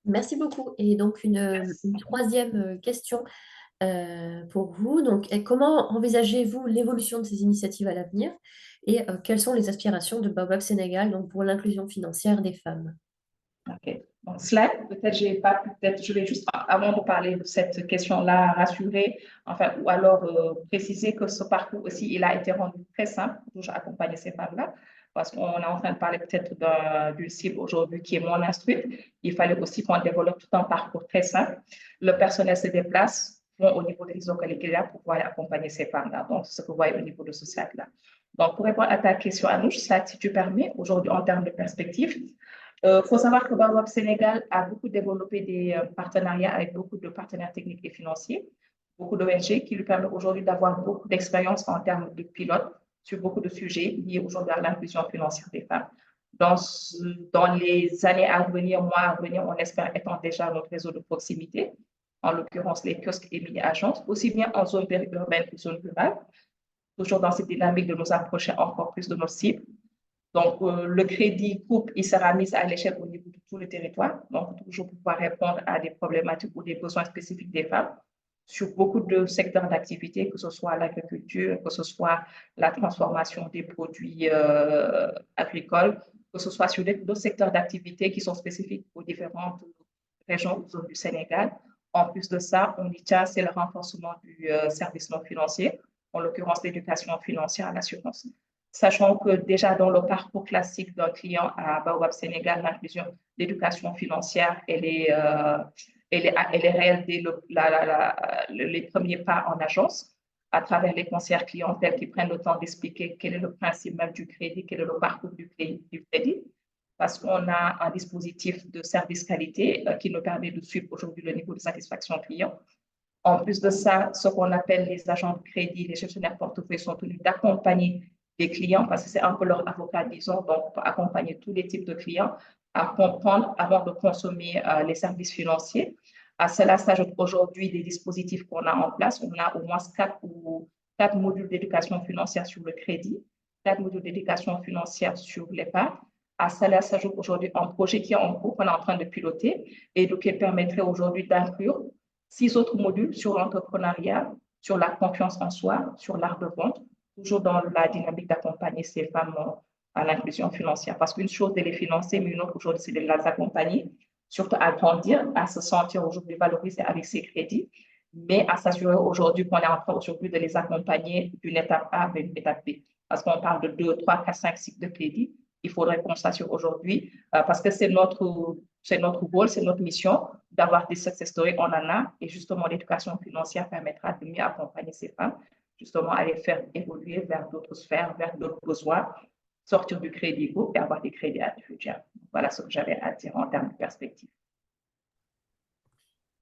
Merci beaucoup. Et donc, une troisième question pour vous. Donc, comment envisagez-vous l'évolution de ces initiatives à l'avenir et quelles sont les aspirations de Baobab Sénégal donc, pour l'inclusion financière des femmes? OK. Donc, slide, peut-être je vais juste, avant de parler de cette question-là, rassurer, enfin, ou alors préciser que ce parcours aussi, il a été rendu très simple pour accompagner ces femmes-là, parce qu'on est en train de parler peut-être d'une cible aujourd'hui qui est moins instruite. Il fallait aussi qu'on développe tout un parcours très simple. Le personnel se déplace, vont au niveau des localités là pour pouvoir accompagner ces femmes-là. Donc, c'est ce que vous voyez au niveau de ce slide-là. Donc, pour répondre à ta question, Anouche, slide, si tu permets, aujourd'hui, en termes de perspective, Faut savoir que Baobab Sénégal a beaucoup développé des partenariats avec beaucoup de partenaires techniques et financiers, beaucoup d'ONG qui lui permettent aujourd'hui d'avoir beaucoup d'expérience en termes de pilote sur beaucoup de sujets liés aujourd'hui à l'inclusion financière des femmes. Dans les années à venir, mois à venir, on espère étendre déjà notre réseau de proximité, en l'occurrence les kiosques et mini-agences, aussi bien en zone périurbaine que zone rurale, toujours dans cette dynamique de nous approcher encore plus de nos cibles. Donc, le crédit coupe, il sera mis à l'échelle au niveau de tout le territoire, donc toujours pouvoir répondre à des problématiques ou des besoins spécifiques des femmes sur beaucoup de secteurs d'activité, que ce soit l'agriculture, que ce soit la transformation des produits agricoles, que ce soit sur d'autres secteurs d'activité qui sont spécifiques aux différentes régions ou zones du Sénégal. En plus de ça, on y tient, c'est le renforcement du service non financier, en l'occurrence l'éducation financière à l'assurance. Sachant que déjà dans le parcours classique d'un client à Baobab Sénégal, l'inclusion d'éducation financière, elle est réelle dès les premiers pas en agence, à travers les conseillers clientèles qui prennent le temps d'expliquer quel est le principe même du crédit, quel est le parcours du crédit, parce qu'on a un dispositif de service qualité qui nous permet de suivre aujourd'hui le niveau de satisfaction client. En plus de ça, ce qu'on appelle les agents de crédit, les gestionnaires portefeuille sont tenus d'accompagner les clients parce que c'est un peu leur avocat, disons, donc pour accompagner tous les types de clients à comprendre avant de consommer les services financiers. À cela s'ajoutent aujourd'hui des dispositifs qu'on a en place. On a au moins quatre modules d'éducation financière sur le crédit, 4 modules d'éducation financière sur l'épargne. À cela s'ajoute aujourd'hui un projet qui est en cours, qu'on est en train de piloter et donc qui permettrait aujourd'hui d'inclure 6 autres modules sur l'entrepreneuriat, sur la confiance en soi, sur l'art de vente, toujours dans la dynamique d'accompagner ces femmes à l'inclusion financière. Parce qu'une chose, de les financer, mais une autre aujourd'hui, c'est de les accompagner, surtout à grandir, à se sentir aujourd'hui valorisées avec ces crédits, mais à s'assurer aujourd'hui qu'on est en train aujourd'hui de les accompagner d'une étape A vers une étape B. Parce qu'on parle de 2, 3, 4, 5 cycles de crédit. Il faudrait qu'on s'assure aujourd'hui, parce que c'est notre rôle, c'est notre mission d'avoir des success stories, on en a, et justement l'éducation financière permettra de mieux accompagner ces femmes, justement à les faire évoluer vers d'autres sphères, vers d'autres besoins, sortir du crédit groupe et avoir des crédits individuels. Voilà ce que j'avais à dire en termes de perspective.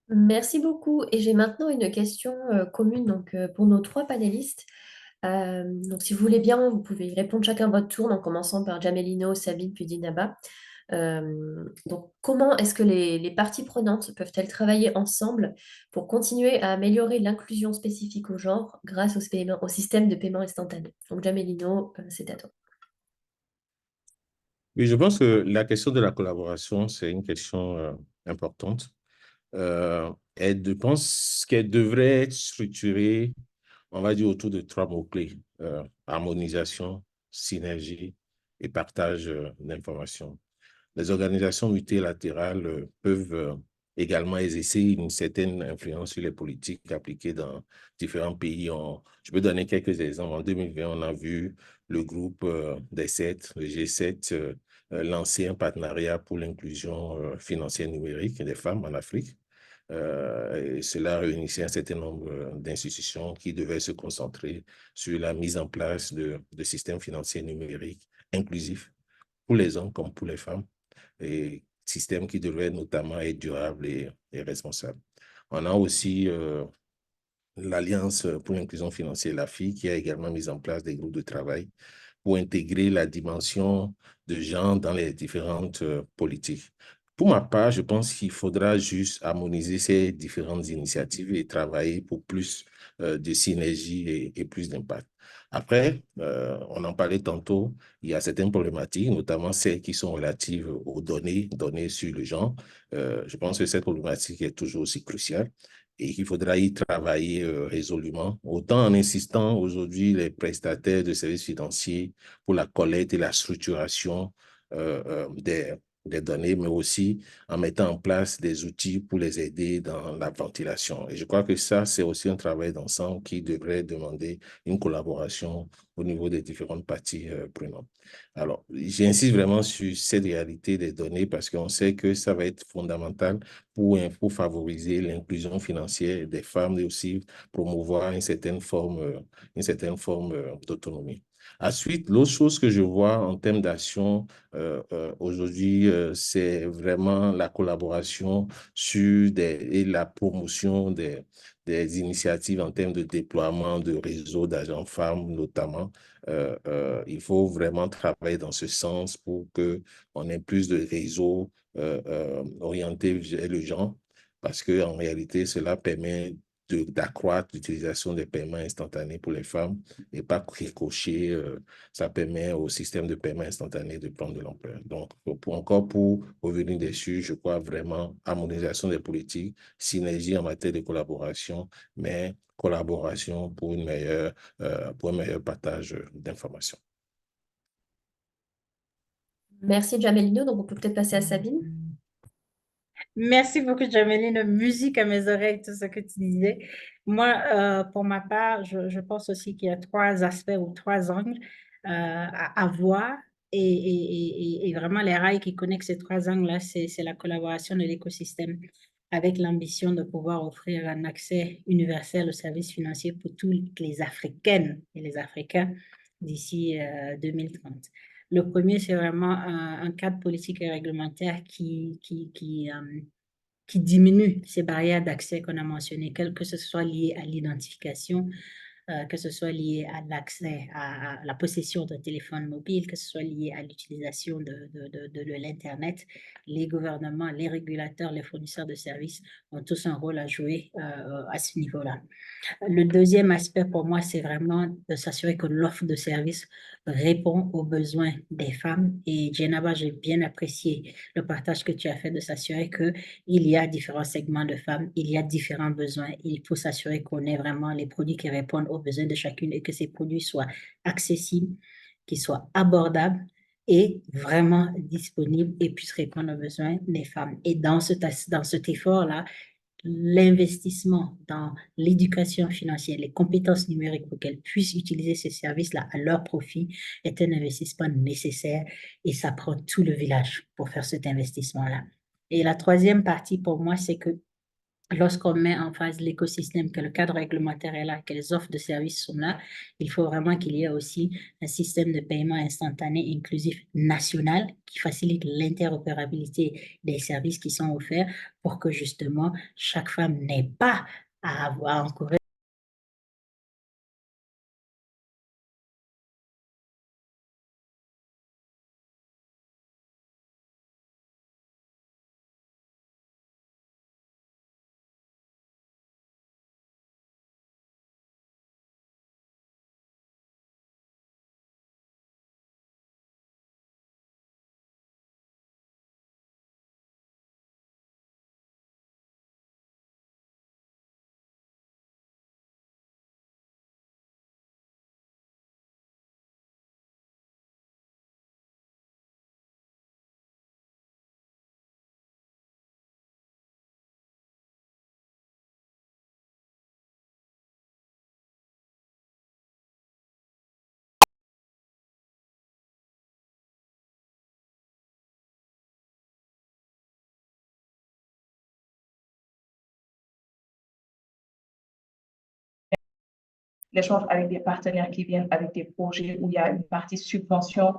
Merci beaucoup. Et j'ai maintenant une question commune donc, pour nos 3 panélistes. Donc, si vous voulez bien, vous pouvez y répondre chacun votre tour, en commençant par Jamelino, Sabine, puis Dinaba. Donc, comment est-ce que les parties prenantes peuvent-elles travailler ensemble pour continuer à améliorer l'inclusion spécifique au genre grâce au système de paiement instantané? Donc, Jamelino, c'est à toi. Oui, je pense que la question de la collaboration, c'est une question importante. Je pense qu'elle devrait être structurée, on va dire, autour de 3 mots-clés. Harmonisation, synergie et partage d'informations. Les organisations multilatérales peuvent également exercer une certaine influence sur les politiques appliquées dans différents pays. Je peux donner quelques exemples. En 2020, on a vu le groupe des 7, le G7, lancer un partenariat pour l'inclusion financière numérique des femmes en Afrique. Et cela réunissait un certain nombre d'institutions qui devaient se concentrer sur la mise en place de systèmes financiers numériques inclusifs pour les hommes comme pour les femmes, et système qui devrait notamment être durable et responsable. On a aussi l'Alliance pour l'inclusion financière, l'AFI, qui a également mis en place des groupes de travail pour intégrer la dimension de genre dans les différentes politiques. Pour ma part, je pense qu'il faudra juste harmoniser ces différentes initiatives et travailler pour plus de synergie et plus d'impact. Après, on en parlait tantôt, il y a certaines problématiques, notamment celles qui sont relatives aux données sur le genre. Je pense que cette problématique est toujours aussi cruciale et qu'il faudra y travailler résolument, autant en insistant aujourd'hui les prestataires de services financiers pour la collecte et la structuration des données, mais aussi en mettant en place des outils pour les aider dans la ventilation. Et je crois que ça, c'est aussi un travail d'ensemble qui devrait demander une collaboration au niveau des différentes parties prenantes. Alors, j'insiste vraiment sur cette réalité des données parce qu'on sait que ça va être fondamental pour favoriser l'inclusion financière des femmes et aussi promouvoir une certaine forme d'autonomie. Ensuite, l'autre chose que je vois en termes d'action aujourd'hui, c'est vraiment la collaboration et la promotion des initiatives en termes de déploiement de réseaux d'agents femmes notamment. Il faut vraiment travailler dans ce sens pour qu'on ait plus de réseaux orientés vers le genre, parce qu'en réalité, cela permet d'accroître l'utilisation des paiements instantanés pour les femmes et pas ricocher. Ça permet au système de paiement instantané de prendre de l'ampleur. Donc, pour revenir dessus, je crois vraiment harmonisation des politiques, synergie en matière de collaboration, mais collaboration pour un meilleur partage d'informations. Merci, Jamelino. Donc, on peut peut-être passer à Sabine. Merci beaucoup, Jameline. Musique à mes oreilles, tout ce que tu disais. Moi, pour ma part, je pense aussi qu'il y a trois aspects ou trois angles à voir. Et vraiment, les rails qui connectent ces trois angles-là, c'est la collaboration de l'écosystème avec l'ambition de pouvoir offrir un accès universel aux services financiers pour toutes les Africaines et les Africains d'ici 2030. Le premier, c'est vraiment un cadre politique et réglementaire qui diminue ces barrières d'accès qu'on a mentionnées, que ce soit lié à l'identification, que ce soit lié à l'accès à la possession d'un téléphone mobile, que ce soit lié à l'utilisation de l'Internet. Les gouvernements, les régulateurs, les fournisseurs de services ont tous un rôle à jouer à ce niveau-là. Le deuxième aspect pour moi, c'est vraiment de s'assurer que l'offre de service répond aux besoins des femmes. Et Jenaba, j'ai bien apprécié le partage que tu as fait de s'assurer qu'il y a différents segments de femmes, il y a différents besoins. Il faut s'assurer qu'on ait vraiment les produits qui répondent aux besoins de chacune et que ces produits soient accessibles, qu'ils soient abordables et vraiment disponibles et puissent répondre aux besoins des femmes. Et dans cet effort-là, l'investissement dans l'éducation financière, les compétences numériques pour qu'elles puissent utiliser ces services-là à leur profit est un investissement nécessaire et ça prend tout le village pour faire cet investissement-là. Et la troisième partie pour moi, c'est que lorsqu'on met en phase l'écosystème, que le cadre réglementaire est là, que les offres de services sont là, il faut vraiment qu'il y ait aussi un système de paiement instantané inclusif national qui facilite l'interopérabilité des services qui sont offerts pour que justement chaque femme n'ait pas à avoir encore. L'échange avec des partenaires qui viennent avec des projets où il y a une partie subvention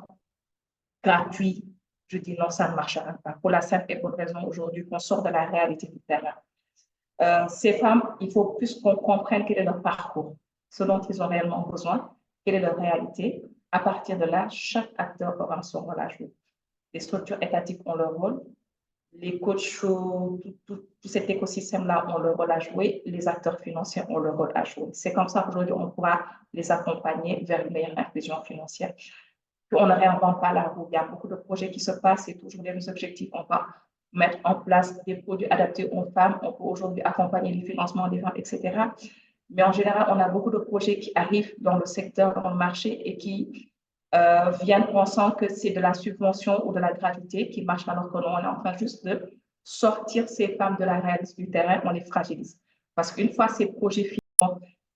gratuite, je dis non, ça ne marchera pas. Pour la simple et bonne raison aujourd'hui qu'on sort de la réalité du terrain. Ces femmes, il faut plus qu'on comprenne quel est leur parcours, ce dont ils ont réellement besoin, quelle est leur réalité. À partir de là, chaque acteur aura son rôle à jouer. Les structures étatiques ont leur rôle, les coachs, tout cet écosystème-là ont leur rôle à jouer, les acteurs financiers ont leur rôle à jouer. C'est comme ça qu'aujourd'hui, on pourra les accompagner vers une meilleure inclusion financière. On ne réinvente pas la roue. Il y a beaucoup de projets qui se passent, c'est toujours les mêmes objectifs. On va mettre en place des produits adaptés aux femmes. On peut aujourd'hui accompagner le financement des femmes, etc. Mais en général, on a beaucoup de projets qui arrivent dans le secteur, dans le marché et qui viennent pensant que c'est de la subvention ou de la gratuité qui marche, alors que non, on est en train juste de sortir ces femmes de la réalité du terrain, on les fragilise. Parce qu'une fois ces projets finissent,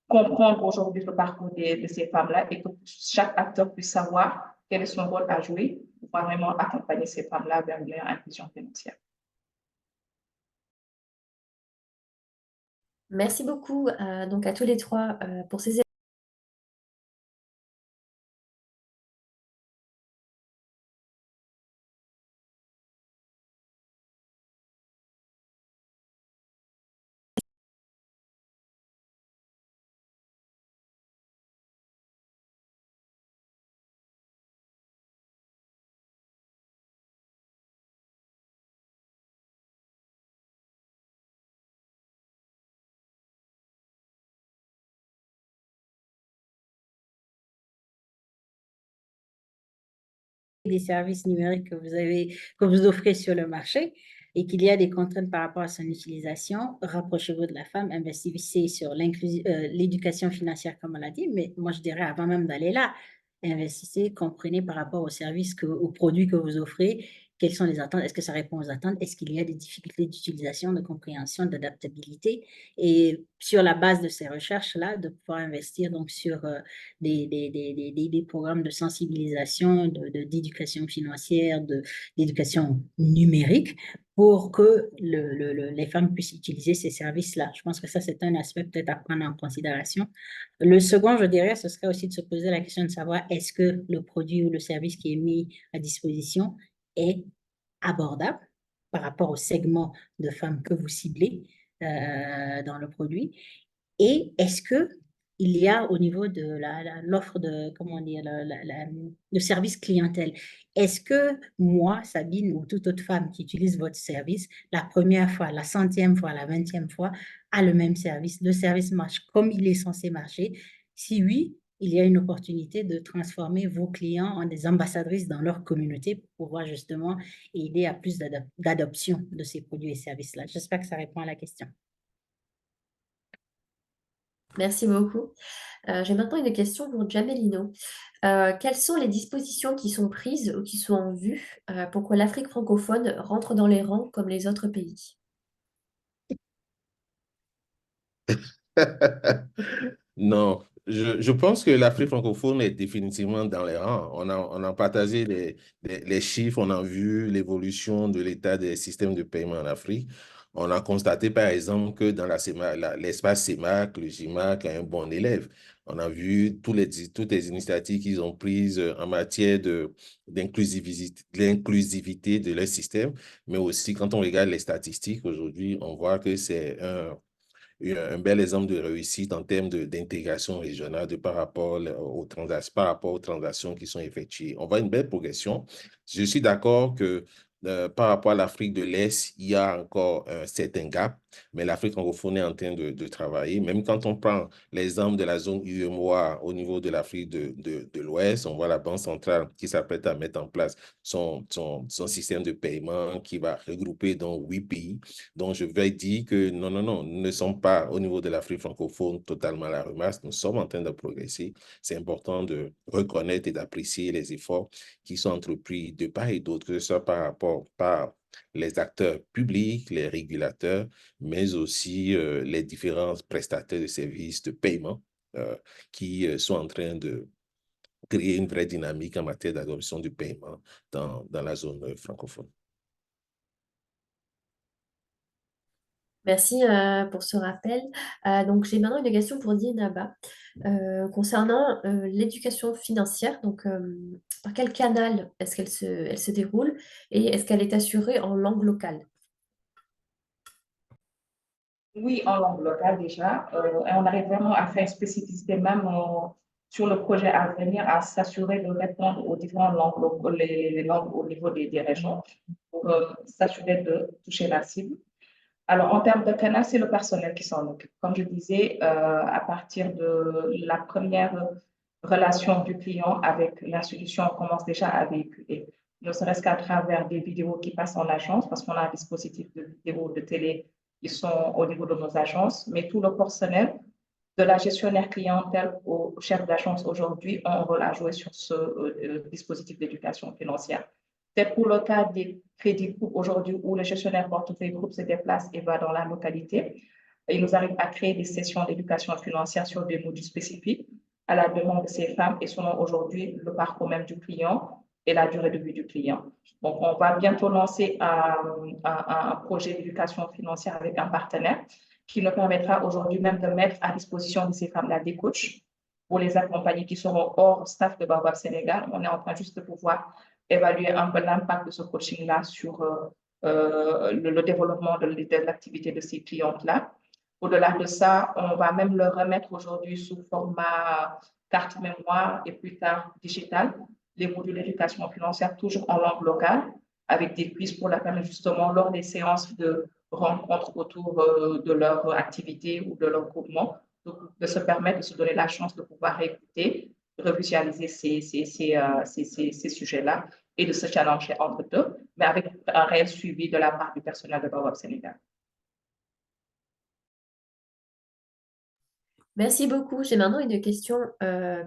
comprendre aujourd'hui le parcours de ces femmes-là et que chaque acteur puisse savoir quel est son rôle à jouer pour vraiment accompagner ces femmes-là vers une meilleure inclusion financière. Merci beaucoup donc à tous les trois pour ces des services numériques que vous offrez sur le marché et qu'il y a des contraintes par rapport à son utilisation, rapprochez-vous de la femme, investissez sur l'éducation financière, comme on l'a dit, mais moi, je dirais avant même d'aller là, investissez, comprenez par rapport aux services, aux produits que vous offrez, quelles sont les attentes, est-ce que ça répond aux attentes, est-ce qu'il y a des difficultés d'utilisation, de compréhension, d'adaptabilité, et sur la base de ces recherches-là, de pouvoir investir donc sur des programmes de sensibilisation, d'éducation financière, d'éducation numérique pour que les femmes puissent utiliser ces services-là. Je pense que ça, c'est un aspect peut-être à prendre en considération. Le second, je dirais, ce serait aussi de se poser la question de savoir est-ce que le produit ou le service qui est mis à disposition est abordable par rapport au segment de femmes que vous ciblez dans le produit. Et est-ce que il y a au niveau de l'offre de, comment dire, le service clientèle, est-ce que moi, Sabine, ou toute autre femme qui utilise votre service, la première fois, la centième fois, la 20e fois, a le même service, le service marche comme il est censé marcher? Si oui, il y a une opportunité de transformer vos clients en des ambassadrices dans leur communauté pour pouvoir justement aider à plus d'adoption de ces produits et services-là. J'espère que ça répond à la question. Merci beaucoup. J'ai maintenant une question pour Jamelino. Quelles sont les dispositions qui sont prises ou qui sont en vue pour que l'Afrique francophone rentre dans les rangs comme les autres pays? Non, je pense que l'Afrique francophone est définitivement dans les rangs. On a partagé les chiffres, on a vu l'évolution de l'état des systèmes de paiement en Afrique. On a constaté, par exemple, que dans l'espace CEMAC, le GIMAC est un bon élève. On a vu toutes les initiatives qu'ils ont prises en matière d'inclusivité de leur système, mais aussi quand on regarde les statistiques aujourd'hui, on voit que c'est un bel exemple de réussite en termes d'intégration régionale par rapport par rapport aux transactions qui sont effectuées. On voit une belle progression. Je suis d'accord que par rapport à l'Afrique de l'Est, il y a encore un certain gap, mais l'Afrique francophone est en train de travailler. Même quand on prend l'exemple de la zone UEMOA au niveau de l'Afrique de l'Ouest, on voit la Banque centrale qui s'apprête à mettre en place son système de paiement qui va regrouper dans 8 pays. Donc, je vais dire que non, nous ne sommes pas au niveau de l'Afrique francophone totalement à la ramasse. Nous sommes en train de progresser. C'est important de reconnaître et d'apprécier les efforts qui sont entrepris de part et d'autre, que ce soit par les acteurs publics, les régulateurs, mais aussi les différents prestataires de services de paiement qui sont en train de créer une vraie dynamique en matière d'adoption du paiement dans la zone francophone. Merci pour ce rappel. Donc, j'ai maintenant une question pour Dinaba concernant l'éducation financière. Donc, par quel canal est-ce elle se déroule et est-ce qu'elle est assurée en langue locale? Oui, en langue locale déjà. Et on arrive vraiment à faire une spécificité même sur le projet à venir, à s'assurer de répondre aux différentes langues, les langues au niveau des régions, pour s'assurer de toucher la cible. Alors, en termes de canal, c'est le personnel qui s'en occupe. Comme je disais, à partir de la première relation du client avec l'institution, on commence déjà à véhiculer, ne serait-ce qu'à travers des vidéos qui passent en agence, parce qu'on a un dispositif de vidéo, de télé qui sont au niveau de nos agences, mais tout le personnel, de la gestionnaire clientèle au chef d'agence aujourd'hui, ont un rôle à jouer sur ce dispositif d'éducation financière. C'est pour le cas des crédits groupes aujourd'hui où le gestionnaire portefeuille groupe se déplace et va dans la localité. Il nous arrive à créer des sessions d'éducation financière sur des modules spécifiques à la demande de ces femmes et selon aujourd'hui le parcours même du client et la durée de vie du client. Donc, on va bientôt lancer un projet d'éducation financière avec un partenaire qui nous permettra aujourd'hui même de mettre à disposition de ces femmes-là des coachs pour les accompagner qui seront hors staff de Baobab Sénégal. On est en train juste de pouvoir évaluer un peu l'impact de ce coaching-là sur le développement de l'activité de ces clientes-là. Au-delà de ça, on va même le remettre aujourd'hui sous format carte mémoire et plus tard digital, les modules d'éducation financière toujours en langue locale, avec des quiz pour la famille justement lors des séances de rencontres autour de leur activité ou de leur groupement, donc de se permettre de se donner la chance de pouvoir écouter, revisualiser ces sujets-là et de se challenger entre eux, mais avec un réel suivi de la part du personnel de Baobab Sénégal. Merci beaucoup. J'ai maintenant une question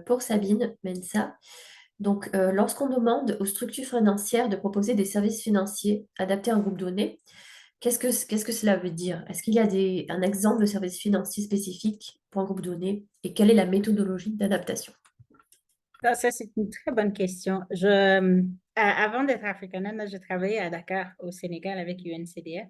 pour Sabine Mensa. Donc, lorsqu'on demande aux structures financières de proposer des services financiers adaptés à un groupe donné, qu'est-ce que cela veut dire? Est-ce qu'il y a un exemple de service financier spécifique pour un groupe donné et quelle est la méthodologie d'adaptation? Ça, c'est une très bonne question. Avant d'être Africanane, je travaillais à Dakar, au Sénégal, avec UNCDF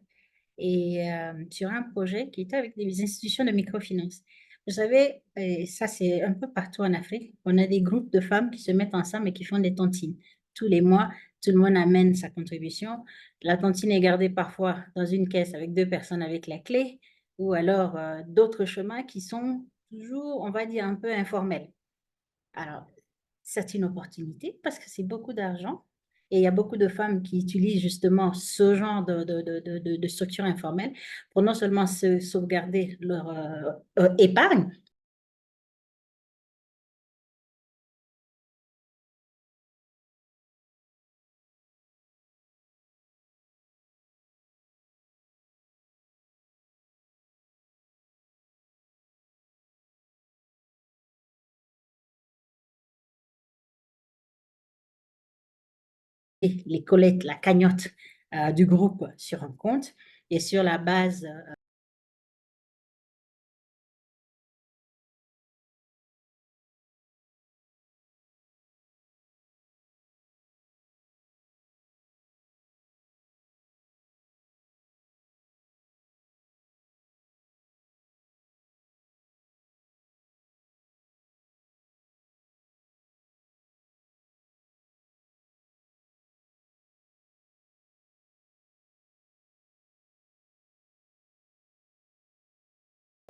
et sur un projet qui était avec des institutions de microfinance. Vous savez, et ça c'est un peu partout en Afrique, on a des groupes de femmes qui se mettent ensemble et qui font des tontines. Tous les mois, tout le monde amène sa contribution. La tontine est gardée parfois dans une caisse avec 2 personnes avec la clé, ou alors d'autres chemins qui sont toujours, on va dire, un peu informels. Alors, c'est une opportunité parce que c'est beaucoup d'argent et il y a beaucoup de femmes qui utilisent justement ce genre de structure informelle pour non seulement se sauvegarder leur épargne, les collectes, la cagnotte du groupe sur un compte et sur la base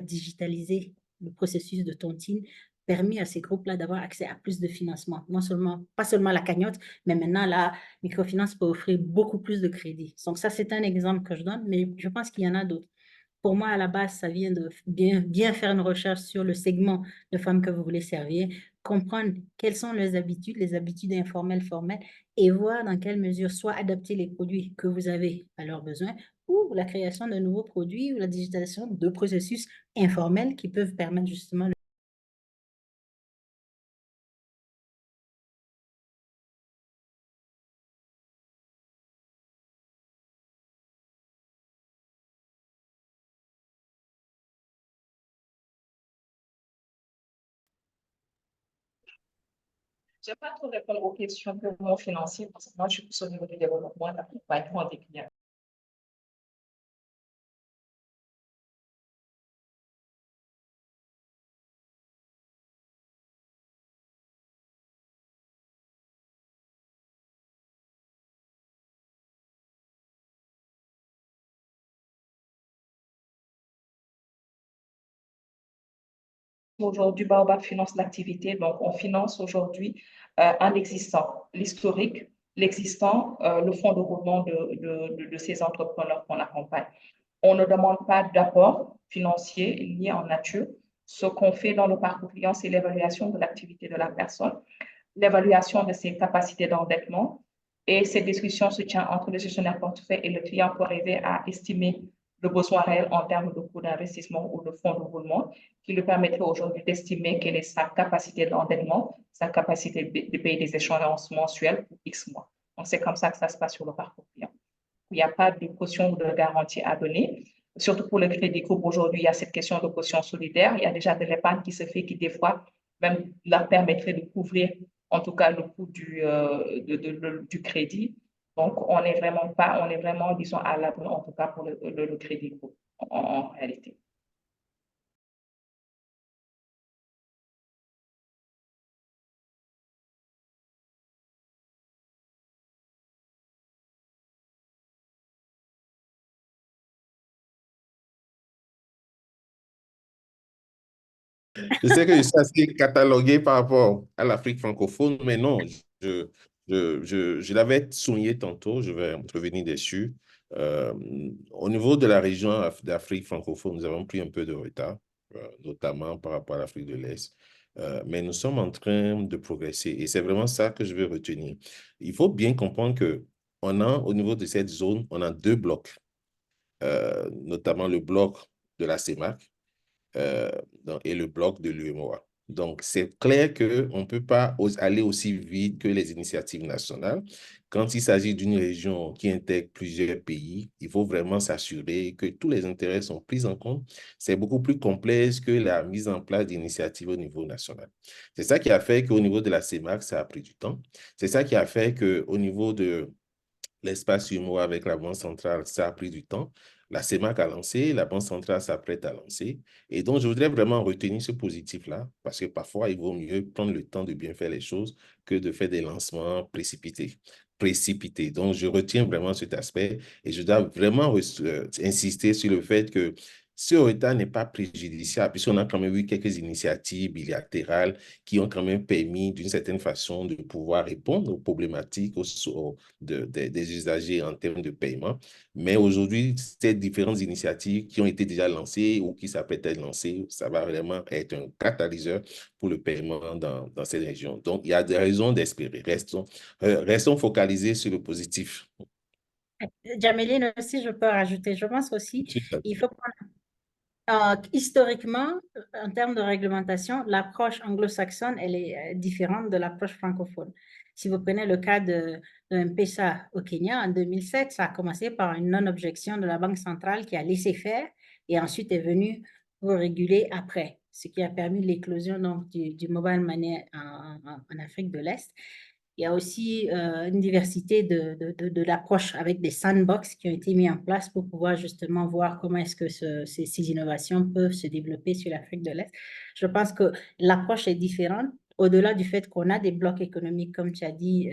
digitaliser le processus de tontine permet à ces groupes-là d'avoir accès à plus de financement. Non seulement, pas seulement la cagnotte, mais maintenant la microfinance peut offrir beaucoup plus de crédits. Donc ça, c'est un exemple que je donne, mais je pense qu'il y en a d'autres. Pour moi, à la base, ça vient de bien faire une recherche sur le segment de femmes que vous voulez servir, comprendre quelles sont les habitudes informelles, formelles, et voir dans quelle mesure soit adapter les produits que vous avez à leurs besoins ou la création de nouveaux produits ou la digitalisation de processus informels qui peuvent permettre justement Je n'ai pas trop répondre aux questions purement financières parce que moi, je suis plus au niveau du développement et de l'accompagnement des clients. Aujourd'hui, Baobab finance l'activité. Donc, on finance aujourd'hui un existant, l'historique, l'existant, le fonds de roulement de ces entrepreneurs qu'on accompagne. On ne demande pas d'apport financier lié en nature. Ce qu'on fait dans le parcours client, c'est l'évaluation de l'activité de la personne, l'évaluation de ses capacités d'endettement. Et cette discussion se tient entre le gestionnaire portefeuille et le client pour arriver à estimer le besoin réel en termes de coût d'investissement ou de fonds de roulement qui lui permettrait aujourd'hui d'estimer quelle est sa capacité d'endettement, sa capacité de payer des échéances mensuelles pour X mois. Donc, c'est comme ça que ça se passe sur le parcours client. Il n'y a pas de caution ou de garantie à donner. Surtout pour le crédit groupe, aujourd'hui, il y a cette question de caution solidaire. Il y a déjà de l'épargne qui se fait qui, des fois, même la permettrait de couvrir, en tout cas, le coût du crédit. Donc, on est vraiment, disons, à l'abri, en tout cas, pour le crédit groupe, en réalité. Je sais que je suis assez catalogué par rapport à l'Afrique francophone, mais non, je l'avais souligné tantôt, je vais revenir dessus. Au niveau de la région d'Afrique francophone, nous avons pris un peu de retard, notamment par rapport à l'Afrique de l'Est. Mais nous sommes en train de progresser et c'est vraiment ça que je veux retenir. Il faut bien comprendre que au niveau de cette zone, on a deux blocs, notamment le bloc de la CEMAC et le bloc de l'UEMOA. Donc, c'est clair qu'on ne peut pas aller aussi vite que les initiatives nationales. Quand il s'agit d'une région qui intègre plusieurs pays, il faut vraiment s'assurer que tous les intérêts sont pris en compte. C'est beaucoup plus complexe que la mise en place d'initiatives au niveau national. C'est ça qui a fait qu'au niveau de la CEMAC, ça a pris du temps. C'est ça qui a fait qu'au niveau de l'espace UMOA avec la Banque centrale, ça a pris du temps. La CEMAC a lancé, la Banque centrale s'apprête à lancer. Et donc, je voudrais vraiment retenir ce positif-là, parce que parfois, il vaut mieux prendre le temps de bien faire les choses que de faire des lancements précipités. Donc, je retiens vraiment cet aspect et je dois vraiment insister sur le fait que ce retard n'est pas préjudiciable, puisqu'on a quand même eu quelques initiatives bilatérales qui ont quand même permis, d'une certaine façon, de pouvoir répondre aux problématiques des usagers en termes de paiement. Mais aujourd'hui, ces différentes initiatives qui ont été déjà lancées ou qui s'apprêtent à être lancées, ça va vraiment être un catalyseur pour le paiement dans cette région. Donc, il y a des raisons d'espérer. Restons focalisés sur le positif. Jameline aussi, je peux rajouter, je pense aussi, il faut historiquement, en termes de réglementation, l'approche anglo-saxonne, elle est différente de l'approche francophone. Si vous prenez le cas de M-Pesa au Kenya, en 2007, ça a commencé par une non-objection de la Banque centrale qui a laissé faire et ensuite est venue pour réguler après, ce qui a permis l'éclosion du mobile money en Afrique de l'Est. Il y a aussi une diversité de l'approche avec des sandbox qui ont été mis en place pour pouvoir justement voir comment est-ce que ces innovations peuvent se développer sur l'Afrique de l'Est. Je pense que l'approche est différente, au-delà du fait qu'on a des blocs économiques, comme tu as dit,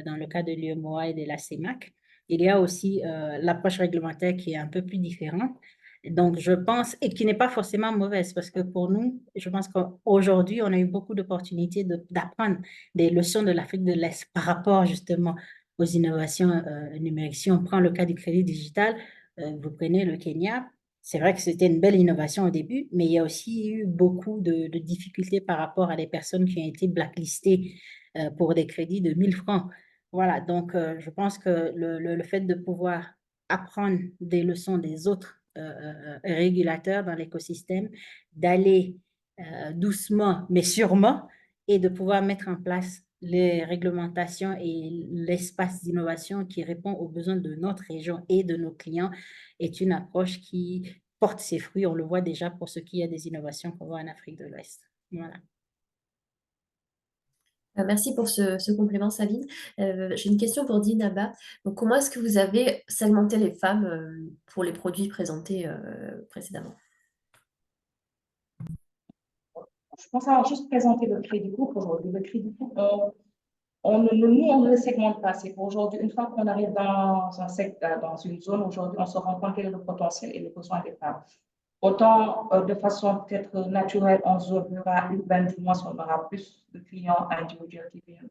dans le cas de l'UEMOA et de la CEMAC. Il y a aussi l'approche réglementaire qui est un peu plus différente. Donc, je pense, et qui n'est pas forcément mauvaise, parce que pour nous, je pense qu'aujourd'hui, on a eu beaucoup d'opportunités d'apprendre des leçons de l'Afrique de l'Est par rapport justement aux innovations numériques. Si on prend le cas du crédit digital, vous prenez le Kenya, c'est vrai que c'était une belle innovation au début, mais il y a aussi eu beaucoup de difficultés par rapport à des personnes qui ont été blacklistées pour des crédits de 1000 francs. Voilà, donc je pense que le fait de pouvoir apprendre des leçons des autres régulateurs dans l'écosystème, d'aller doucement mais sûrement et de pouvoir mettre en place les réglementations et l'espace d'innovation qui répond aux besoins de notre région et de nos clients est une approche qui porte ses fruits. On le voit déjà pour ce qui est des innovations qu'on voit en Afrique de l'Ouest. Voilà. Merci pour ce complément, Sabine. J'ai une question pour Dinaba. Donc, comment est-ce que vous avez segmenté les femmes pour les produits présentés précédemment? Je pense avoir juste présenté le crédit groupe aujourd'hui. Le crédit groupe, nous, on ne le segmente pas. C'est qu'aujourd'hui, une fois qu'on arrive dans un secteur, dans une zone, aujourd'hui, on se rend compte quel est le potentiel et le besoin des femmes. Autant de façon peut-être naturelle en zone rurale, urbaine, du moins, on aura plus de clients individuels qui viennent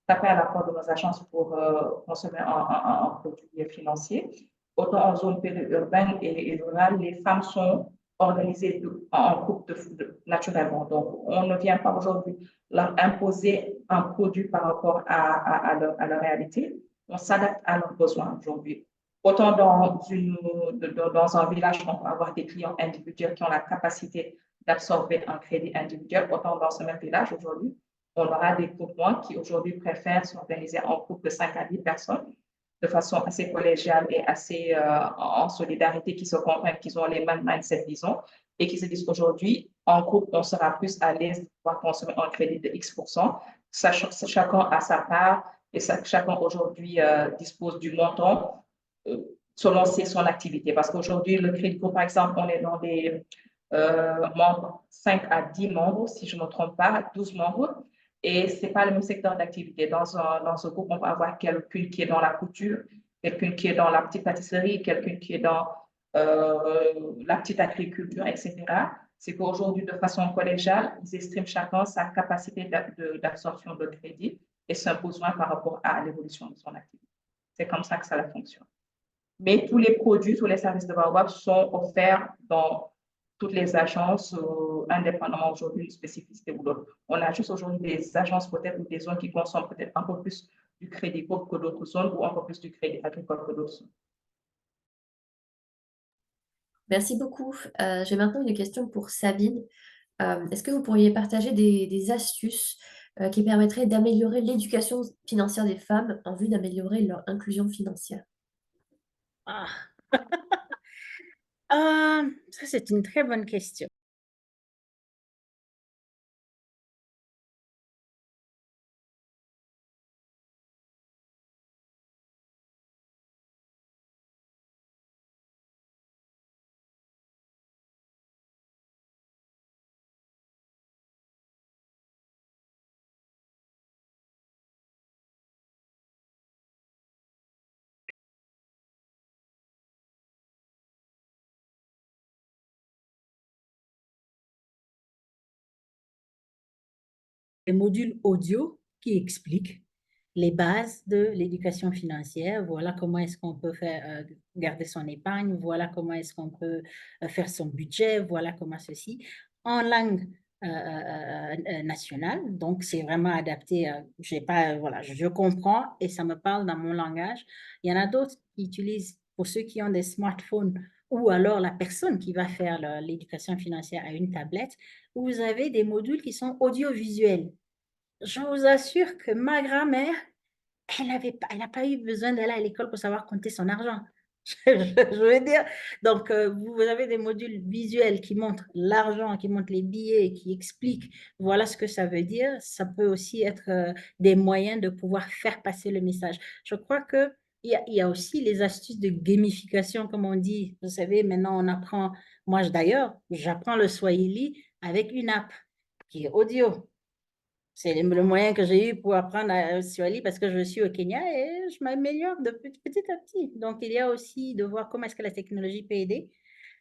taper à la porte de nos agences pour consommer un produit financier. Autant en zone périurbaine et rurale, les femmes sont organisées en couple naturellement. Donc, on ne vient pas aujourd'hui leur imposer un produit par rapport à leur réalité. On s'adapte à leurs besoins aujourd'hui. Autant dans un village, on peut avoir des clients individuels qui ont la capacité d'absorber un crédit individuel, autant dans ce même village aujourd'hui, on aura des groupements qui aujourd'hui préfèrent s'organiser en groupe de 5 à 10 personnes de façon assez collégiale et assez en solidarité, qui se comprennent, qui ont les mêmes mindset, disons, et qui se disent aujourd'hui, en groupe, on sera plus à l'aise de pouvoir consommer un crédit de X%. Chacun a sa part et chacun aujourd'hui dispose du montant selon son activité. Parce qu'aujourd'hui, le crédit, par exemple, on est dans des membres, 5 à 10 membres, si je ne me trompe pas, 12 membres. Et ce n'est pas le même secteur d'activité. Dans ce groupe, on va avoir quelqu'un qui est dans la couture, quelqu'un qui est dans la petite pâtisserie, quelqu'un qui est dans la petite agriculture, etc. C'est qu'aujourd'hui, de façon collégiale, ils estiment chacun sa capacité d'absorption de crédit et son besoin par rapport à l'évolution de son activité. C'est comme ça que ça fonctionne. Mais tous les produits, tous les services de Baobab sont offerts dans toutes les agences, indépendamment aujourd'hui d'une spécificité ou d'autre. On a juste aujourd'hui des agences peut-être ou des zones qui consomment peut-être un peu plus du crédit pauvre que d'autres zones ou un peu plus du crédit agricole que d'autres zones. Merci beaucoup. J'ai maintenant une question pour Sabine. Est-ce que vous pourriez partager des astuces qui permettraient d'améliorer l'éducation financière des femmes en vue d'améliorer leur inclusion financière? Ah. Ça, c'est une très bonne question. Les modules audio qui expliquent les bases de l'éducation financière. Voilà comment est-ce qu'on peut faire garder son épargne. Voilà comment est-ce qu'on peut faire son budget. Voilà comment ceci en langue nationale. Donc, c'est vraiment adapté. J'ai pas, voilà, je comprends et ça me parle dans mon langage. Il y en a d'autres qui utilisent, pour ceux qui ont des smartphones ou alors la personne qui va faire l'éducation financière à une tablette, vous avez des modules qui sont audiovisuels. Je vous assure que ma grand-mère, elle n'a pas eu besoin d'aller à l'école pour savoir compter son argent. Je veux dire, donc vous avez des modules visuels qui montrent l'argent, qui montrent les billets, qui expliquent voilà ce que ça veut dire. Ça peut aussi être des moyens de pouvoir faire passer le message. Je crois que il y a aussi les astuces de gamification, comme on dit. Vous savez, maintenant on apprend, moi d'ailleurs, j'apprends le Swahili avec une app qui est audio. C'est le moyen que j'ai eu pour apprendre Swahili parce que je suis au Kenya et je m'améliore de petit à petit. Donc, il y a aussi de voir comment est-ce que la technologie peut aider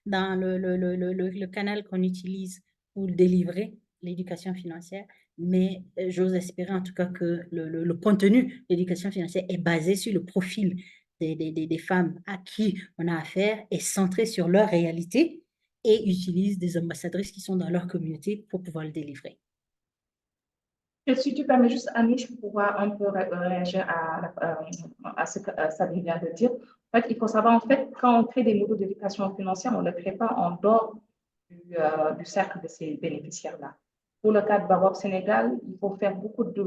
dans le canal qu'on utilise pour délivrer l'éducation financière. Mais j'ose espérer en tout cas que le contenu de l'éducation financière est basé sur le profil des femmes à qui on a affaire, est centré sur leur réalité et utilise des ambassadrices qui sont dans leur communauté pour pouvoir le délivrer. Et si tu permets juste, Annie, pour pouvoir un peu réagir à ce que Sabine vient de dire. En fait, il faut savoir, en fait, quand on crée des modules d'éducation financière, on ne le crée pas en dehors du cercle de ces bénéficiaires-là. Pour le cas de Baobab Sénégal, il faut faire beaucoup de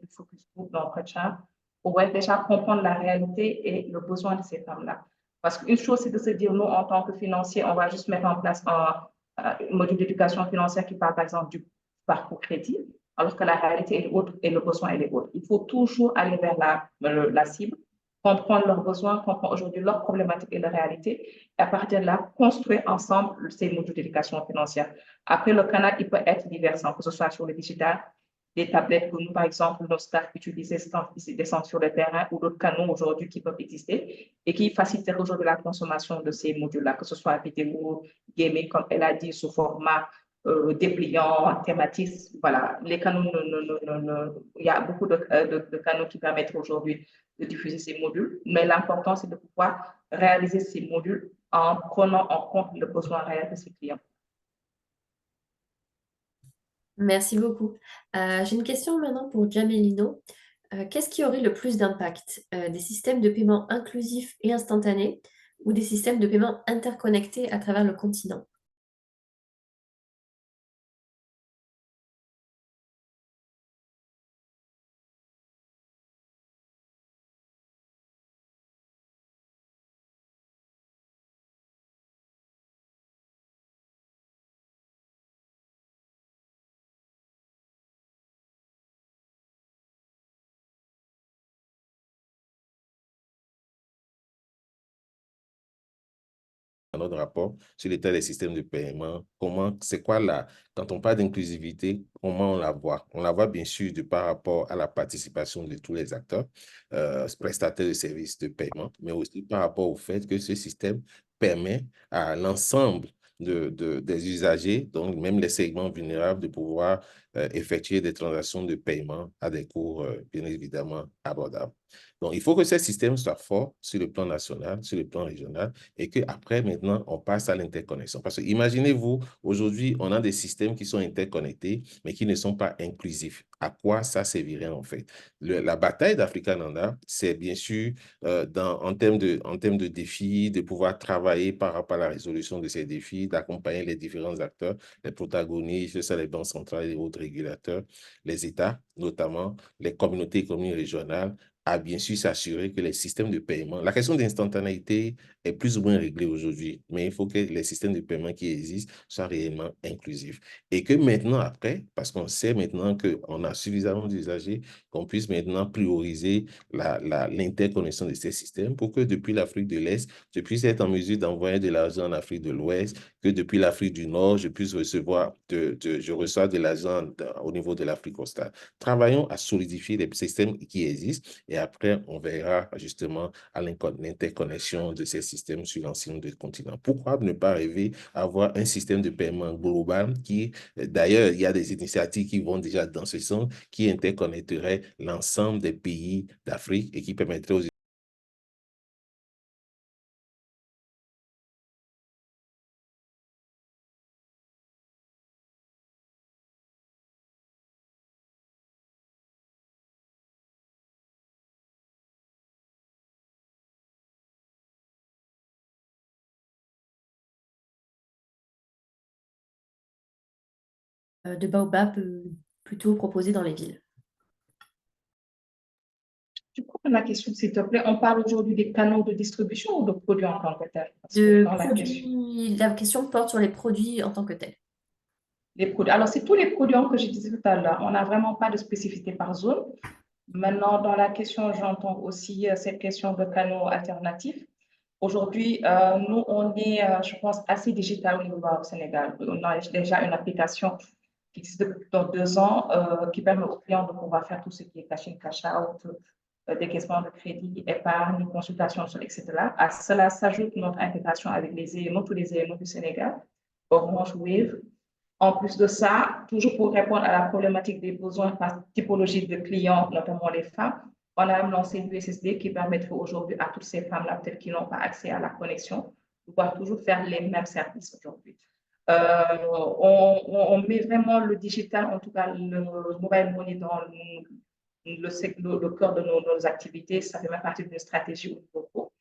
focus group d'entretien pour déjà comprendre la réalité et le besoin de ces femmes-là. Parce qu'une chose, c'est de se dire, nous, en tant que financiers, on va juste mettre en place un module d'éducation financière qui parle, par exemple, du parcours crédit, alors que la réalité est autre et le besoin est autre. Il faut toujours aller vers la cible, comprendre leurs besoins, comprendre aujourd'hui leurs problématiques et leurs réalités, et à partir de là, construire ensemble ces modules d'éducation financière. Après, le canal, il peut être divers, que ce soit sur le digital, des tablettes que nous, par exemple, nos staff utilisent descendent sur le terrain ou d'autres canaux aujourd'hui qui peuvent exister et qui facilitent aujourd'hui la consommation de ces modules-là, que ce soit vidéo, gaming, comme elle a dit, sous format dépliant, thématique. Voilà, les canaux, il y a beaucoup de canaux qui permettent aujourd'hui de diffuser ces modules, mais l'important, c'est de pouvoir réaliser ces modules en prenant en compte le besoin réel de ses clients. Merci beaucoup. J'ai une question maintenant pour Jamelino. Qu'est-ce qui aurait le plus d'impact? Des systèmes de paiement inclusifs et instantanés ou des systèmes de paiement interconnectés à travers le continent? Dans notre rapport sur l'état des systèmes de paiement, quand on parle d'inclusivité, comment on la voit? On la voit bien sûr par rapport à la participation de tous les acteurs, prestataires de services de paiement, mais aussi par rapport au fait que ce système permet à l'ensemble des usagers, donc même les segments vulnérables, de pouvoir effectuer des transactions de paiement à des coûts bien évidemment abordables. Donc, il faut que ces systèmes soient forts sur le plan national, sur le plan régional, et qu'après, maintenant, on passe à l'interconnexion. Parce que imaginez-vous, aujourd'hui, on a des systèmes qui sont interconnectés, mais qui ne sont pas inclusifs. À quoi ça servirait, en fait? La bataille d'Africa Nanda, c'est bien sûr en termes de défis, de pouvoir travailler par rapport à la résolution de ces défis, d'accompagner les différents acteurs, les protagonistes, ça, les banques centrales et les autres régulateurs, les États, notamment les communautés économiques régionales, à bien sûr s'assurer que les systèmes de paiement, la question d'instantanéité est plus ou moins réglée aujourd'hui, mais il faut que les systèmes de paiement qui existent soient réellement inclusifs. Et que maintenant, après, parce qu'on sait maintenant qu'on a suffisamment d'usagers, qu'on puisse maintenant prioriser l'interconnexion de ces systèmes pour que depuis l'Afrique de l'Est, je puisse être en mesure d'envoyer de l'argent en Afrique de l'Ouest, que depuis l'Afrique du Nord, je puisse recevoir, je reçois de l'argent au niveau de l'Afrique australe. Travaillons à solidifier les systèmes qui existent et après, on verra justement à l'interconnexion de ces systèmes sur l'ensemble du continent. Pourquoi ne pas rêver à avoir un système de paiement global qui, d'ailleurs, il y a des initiatives qui vont déjà dans ce sens, qui interconnecterait l'ensemble des pays d'Afrique et qui permettrait aux de baobab plutôt proposés dans les villes. Tu peux la question, s'il te plaît. On parle aujourd'hui des canaux de distribution ou de produits en tant que tels? Parce que dans La question porte sur les produits en tant que tels. les produits. Alors, c'est tous les produits que j'ai dit tout à l'heure. On n'a vraiment pas de spécificité par zone. Maintenant, dans la question, j'entends aussi cette question de canaux alternatifs. Aujourd'hui, nous, on est, je pense, assez digital au niveau au Sénégal. On a déjà une application qui existe depuis 2 ans qui permet aux clients de pouvoir faire tout ce qui est cash-in, cash-out, décaissement de crédit, épargne, consultation, etc. À cela s'ajoute notre intégration avec les EMO, tous les EMO du Sénégal, Orange, Wave. En plus de ça, toujours pour répondre à la problématique des besoins par typologie de clients, notamment les femmes, on a même lancé l'USSD qui permettrait aujourd'hui à toutes ces femmes-là, peut-être qui n'ont pas accès à la connexion, de pouvoir toujours faire les mêmes services aujourd'hui. On met vraiment le digital, en tout cas le mobile money dans le cœur de nos activités. Ça fait même partie d'une stratégie au niveau.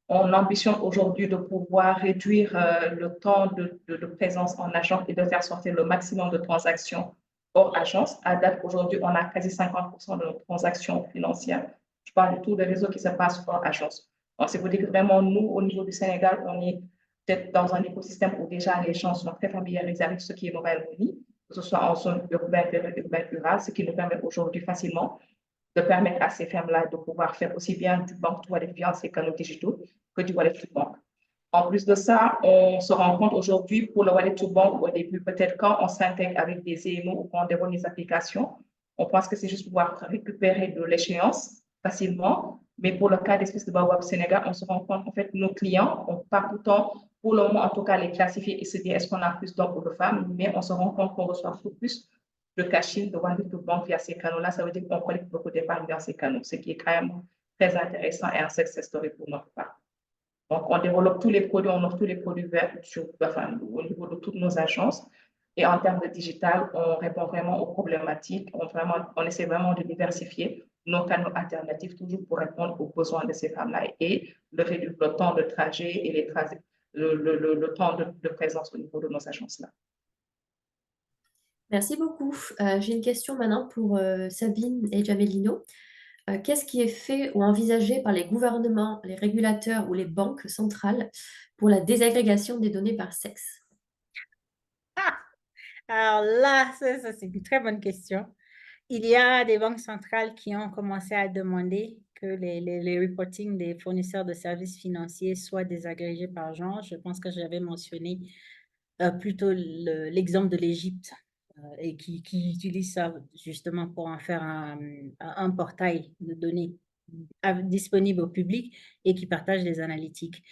On ambitionne aujourd'hui de pouvoir réduire le temps de présence en agence et de faire sortir le maximum de transactions hors agence. À date, aujourd'hui, on a quasi 50% de nos transactions financières. Je parle de tout le réseau qui se passe hors agence. Donc, c'est pour dire que vraiment, nous, au niveau du Sénégal, on est peut-être dans un écosystème où déjà les gens sont très familiarisés avec ce qui est mobile money, que ce soit en zone urbaine, rurale, ce qui nous permet aujourd'hui facilement de permettre à ces femmes-là de pouvoir faire aussi bien du banque to wallet via ces canaux digitaux que du wallet to bank. En plus de ça, on se rend compte aujourd'hui pour le wallet to bank, au début, peut-être quand on s'intègre avec des EMO ou quand on développe des applications, on pense que c'est juste pouvoir récupérer de l'échéance facilement. Mais pour le cas d'espèces de Baobab Sénégal, on se rend compte qu'en fait, nos clients n'ont pas pourtant, pour le moment, en tout cas, les classifier et se dire est-ce qu'on a plus d'hommes ou de femmes, mais on se rend compte qu'on reçoit beaucoup plus de cash-in, de wallet to bank via ces canaux-là. Ça veut dire qu'on collecte beaucoup d'épargne dans ces canaux, ce qui est quand même très intéressant et un success story pour notre part. Donc, on développe tous les produits, on offre tous les produits verts au niveau de toutes nos agences. Et en termes de digital, on répond vraiment aux problématiques. On essaie vraiment de diversifier nos canaux alternatifs, toujours pour répondre aux besoins de ces femmes-là et réduire le temps de trajet et le temps de présence au niveau de nos agences-là. Merci beaucoup. J'ai une question maintenant pour Sabine et Jamelino. Qu'est-ce qui est fait ou envisagé par les gouvernements, les régulateurs ou les banques centrales pour la désagrégation des données par sexe? Alors là, ça c'est une très bonne question. Il y a des banques centrales qui ont commencé à demander que les reporting des fournisseurs de services financiers soient désagrégés par genre. Je pense que j'avais mentionné plutôt l'exemple de l'Égypte et qui utilise ça justement pour en faire un portail de données disponible au public et qui partage les analytiques.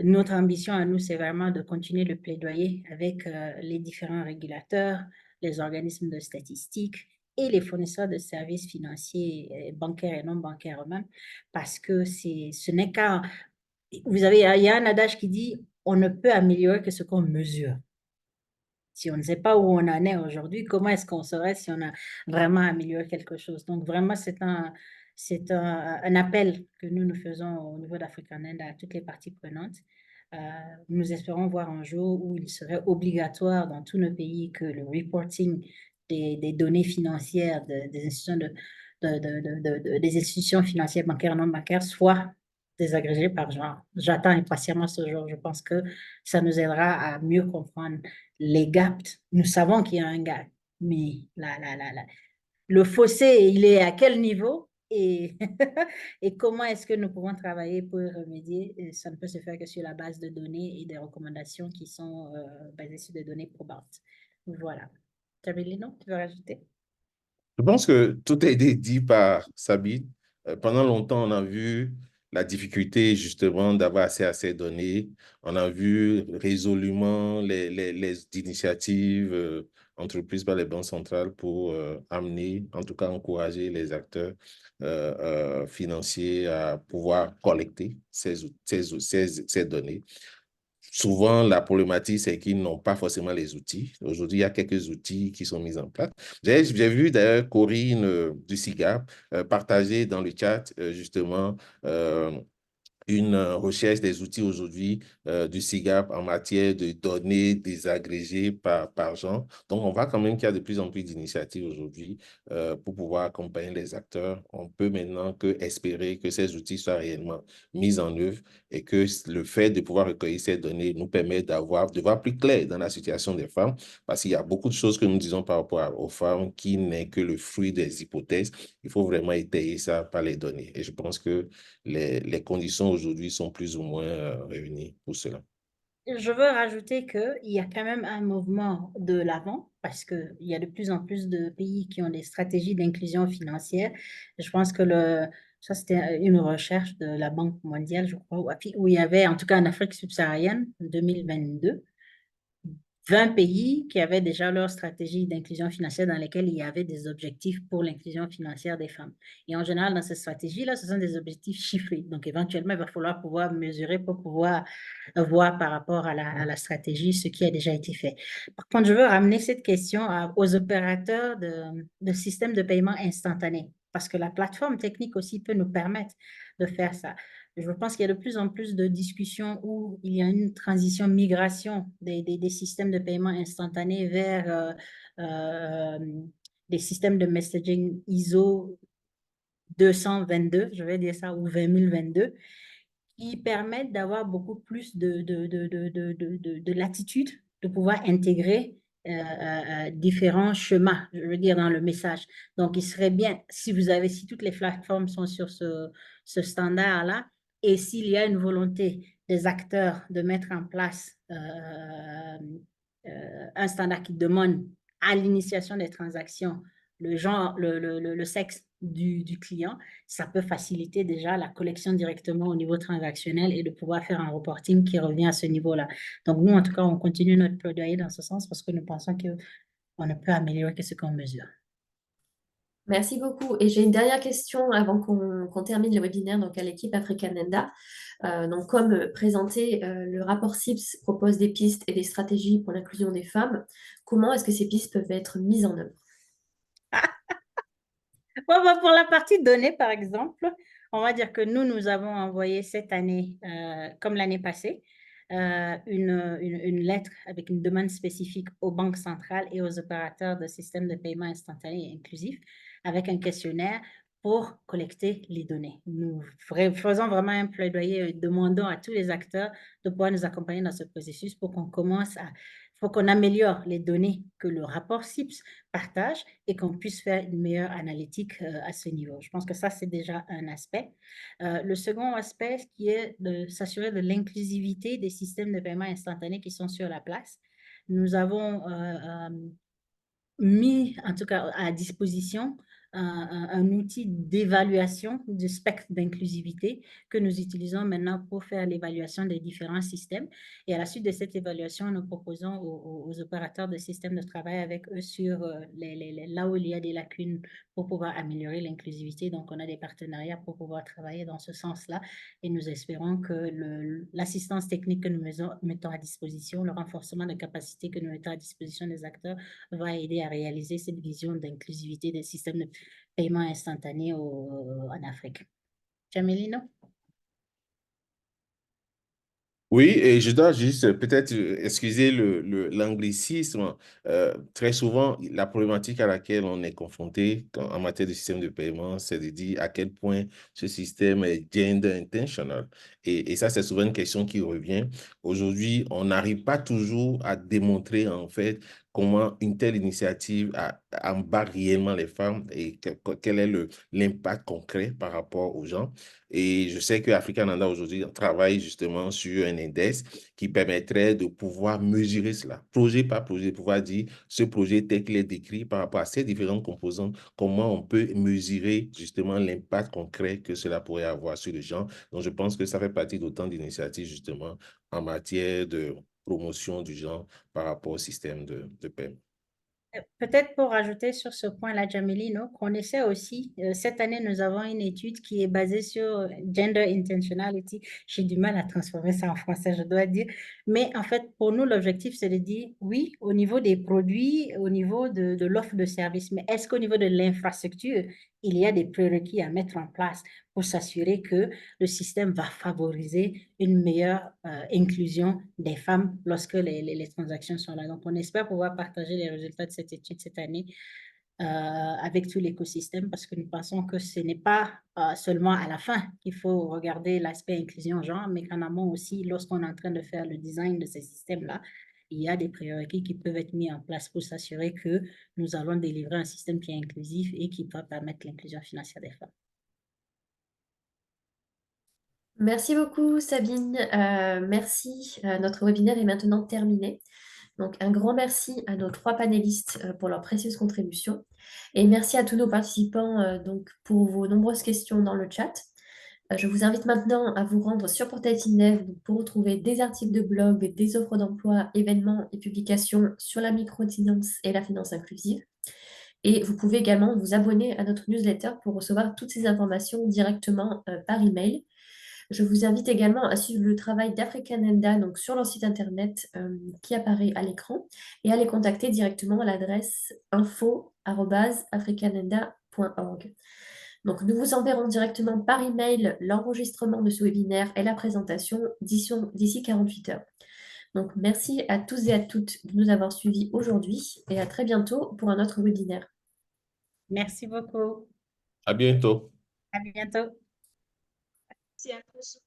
Notre ambition à nous, c'est vraiment de continuer le plaidoyer avec les différents régulateurs, les organismes de statistiques et les fournisseurs de services financiers, bancaires et non bancaires eux-mêmes, parce que ce n'est qu'un... Vous avez, il y a un adage qui dit, on ne peut améliorer que ce qu'on mesure. Si on ne sait pas où on en est aujourd'hui, comment est-ce qu'on saurait si on a vraiment amélioré quelque chose? Donc, vraiment, c'est un appel que nous faisons au niveau d'African End à toutes les parties prenantes. Nous espérons voir un jour où il serait obligatoire dans tous nos pays que le reporting des données financières des institutions des institutions financières bancaires et non bancaires soit désagrégé par genre. J'attends impatiemment ce jour. Je pense que ça nous aidera à mieux comprendre les gaps. Nous savons qu'il y a un gap, mais le fossé, il est à quel niveau et, et comment est-ce que nous pouvons travailler pour y remédier? Et ça ne peut se faire que sur la base de données et des recommandations qui sont basées sur des données probantes. Voilà. Tabellino, tu veux rajouter? Je pense que tout a été dit par Sabine. Pendant longtemps, on a vu la difficulté justement d'avoir accès à ces données. On a vu résolument les initiatives entreprises par les banques centrales pour amener, en tout cas encourager les acteurs financiers à pouvoir collecter ces données. Souvent, la problématique, c'est qu'ils n'ont pas forcément les outils. Aujourd'hui, il y a quelques outils qui sont mis en place. J'ai vu d'ailleurs Corinne du SIGAP partager dans le chat justement une recherche des outils aujourd'hui du SIGAP en matière de données désagrégées par genre. Donc, on voit quand même qu'il y a de plus en plus d'initiatives aujourd'hui pour pouvoir accompagner les acteurs. On peut maintenant que espérer que ces outils soient réellement mis en œuvre et que le fait de pouvoir recueillir ces données nous permet de voir plus clair dans la situation des femmes, parce qu'il y a beaucoup de choses que nous disons par rapport aux femmes qui n'est que le fruit des hypothèses. Il faut vraiment étayer ça par les données. Et je pense que les conditions aujourd'hui sont plus ou moins réunies pour cela. Je veux rajouter qu'il y a quand même un mouvement de l'avant parce qu'il y a de plus en plus de pays qui ont des stratégies d'inclusion financière. Je pense que ça, c'était une recherche de la Banque mondiale, je crois, où il y avait, en tout cas en Afrique subsaharienne, en 2022, 20 pays qui avaient déjà leur stratégie d'inclusion financière dans lesquelles il y avait des objectifs pour l'inclusion financière des femmes. Et en général, dans ces stratégies-là, ce sont des objectifs chiffrés. Donc, éventuellement, il va falloir pouvoir mesurer pour pouvoir voir par rapport à la stratégie ce qui a déjà été fait. Par contre, je veux ramener cette question aux opérateurs de systèmes de paiement instantané, parce que la plateforme technique aussi peut nous permettre de faire ça. Je pense qu'il y a de plus en plus de discussions où il y a une transition, migration des systèmes de paiement instantané vers des systèmes de messaging ISO 222, je vais dire ça, ou 20022, qui permettent d'avoir beaucoup plus de latitude, de pouvoir intégrer différents schémas, je veux dire, dans le message. Donc, il serait bien, si toutes les plateformes sont sur ce standard-là, et s'il y a une volonté des acteurs de mettre en place un standard qui demande à l'initiation des transactions le genre, le sexe du client, ça peut faciliter déjà la collection directement au niveau transactionnel et de pouvoir faire un reporting qui revient à ce niveau-là. Donc, nous, en tout cas, on continue notre plaidoyer dans ce sens parce que nous pensons qu'on ne peut améliorer que ce qu'on mesure. Merci beaucoup. Et j'ai une dernière question avant qu'on termine le webinaire donc à l'équipe Africanenda. Donc, comme présenté, le rapport CIPS propose des pistes et des stratégies pour l'inclusion des femmes. Comment est-ce que ces pistes peuvent être mises en œuvre? Bon, pour la partie données, par exemple, on va dire que nous avons envoyé cette année, comme l'année passée, une lettre avec une demande spécifique aux banques centrales et aux opérateurs de systèmes de paiement instantané et inclusif, avec un questionnaire pour collecter les données. Nous faisons vraiment un plaidoyer, demandons à tous les acteurs de pouvoir nous accompagner dans ce processus pour qu'on commence il faut qu'on améliore les données que le rapport CIPS partage et qu'on puisse faire une meilleure analytique à ce niveau. Je pense que ça, c'est déjà un aspect. Le second aspect, qui est de s'assurer de l'inclusivité des systèmes de paiement instantané qui sont sur la place. Nous avons mis, en tout cas, à disposition un outil d'évaluation du spectre d'inclusivité que nous utilisons maintenant pour faire l'évaluation des différents systèmes. Et à la suite de cette évaluation, nous proposons aux opérateurs de systèmes de travail avec eux sur là où il y a des lacunes pour pouvoir améliorer l'inclusivité. Donc, on a des partenariats pour pouvoir travailler dans ce sens-là et nous espérons que l'assistance technique que nous mettons à disposition, le renforcement de capacités que nous mettons à disposition des acteurs va aider à réaliser cette vision d'inclusivité des systèmes de paiement instantané en Afrique. Jamelino? Oui, et je dois juste peut-être excuser l'anglicisme. Très souvent, la problématique à laquelle on est confronté en matière de système de paiement, c'est de dire à quel point ce système est gender intentional. Et ça, c'est souvent une question qui revient. Aujourd'hui, on n'arrive pas toujours à démontrer en fait comment une telle initiative embarque réellement les femmes et quel est l'impact concret par rapport aux gens. Et je sais que Africananda aujourd'hui travaille justement sur un index qui permettrait de pouvoir mesurer cela, projet par projet, pouvoir dire ce projet tel qu'il est décrit par rapport à ces différentes composantes, comment on peut mesurer justement l'impact concret que cela pourrait avoir sur les gens. Donc, je pense que ça fait partie d'autant d'initiatives justement en matière de promotion du genre par rapport au système de paiement. Peut-être pour rajouter sur ce point-là, Jamelino, qu'on essaie aussi, cette année, nous avons une étude qui est basée sur gender intentionality. J'ai du mal à transformer ça en français, je dois dire. Mais en fait, pour nous, l'objectif, c'est de dire, oui, au niveau des produits, au niveau de l'offre de services, mais est-ce qu'au niveau de l'infrastructure, il y a des prérequis à mettre en place pour s'assurer que le système va favoriser une meilleure inclusion des femmes lorsque les transactions sont là. Donc, on espère pouvoir partager les résultats de cette étude cette année avec tout l'écosystème parce que nous pensons que ce n'est pas seulement à la fin qu'il faut regarder l'aspect inclusion genre, mais qu'en amont aussi, lorsqu'on est en train de faire le design de ces systèmes-là, il y a des prérequis qui peuvent être mis en place pour s'assurer que nous allons délivrer un système qui est inclusif et qui va permettre l'inclusion financière des femmes. Merci beaucoup, Sabine. Merci. Notre webinaire est maintenant terminé. Donc, un grand merci à nos 3 panélistes pour leur précieuse contribution. Et merci à tous nos participants donc, pour vos nombreuses questions dans le chat. Je vous invite maintenant à vous rendre sur Portail Synev pour retrouver des articles de blog, des offres d'emploi, événements et publications sur la microfinance et la finance inclusive. Et vous pouvez également vous abonner à notre newsletter pour recevoir toutes ces informations directement par email. Je vous invite également à suivre le travail d'Africananda donc sur leur site internet qui apparaît à l'écran et à les contacter directement à l'adresse info@africananda.org. Donc, nous vous enverrons directement par email l'enregistrement de ce webinaire et la présentation d'ici 48 heures. Donc, merci à tous et à toutes de nous avoir suivis aujourd'hui et à très bientôt pour un autre webinaire. Merci beaucoup. À bientôt. À bientôt. Merci à tous.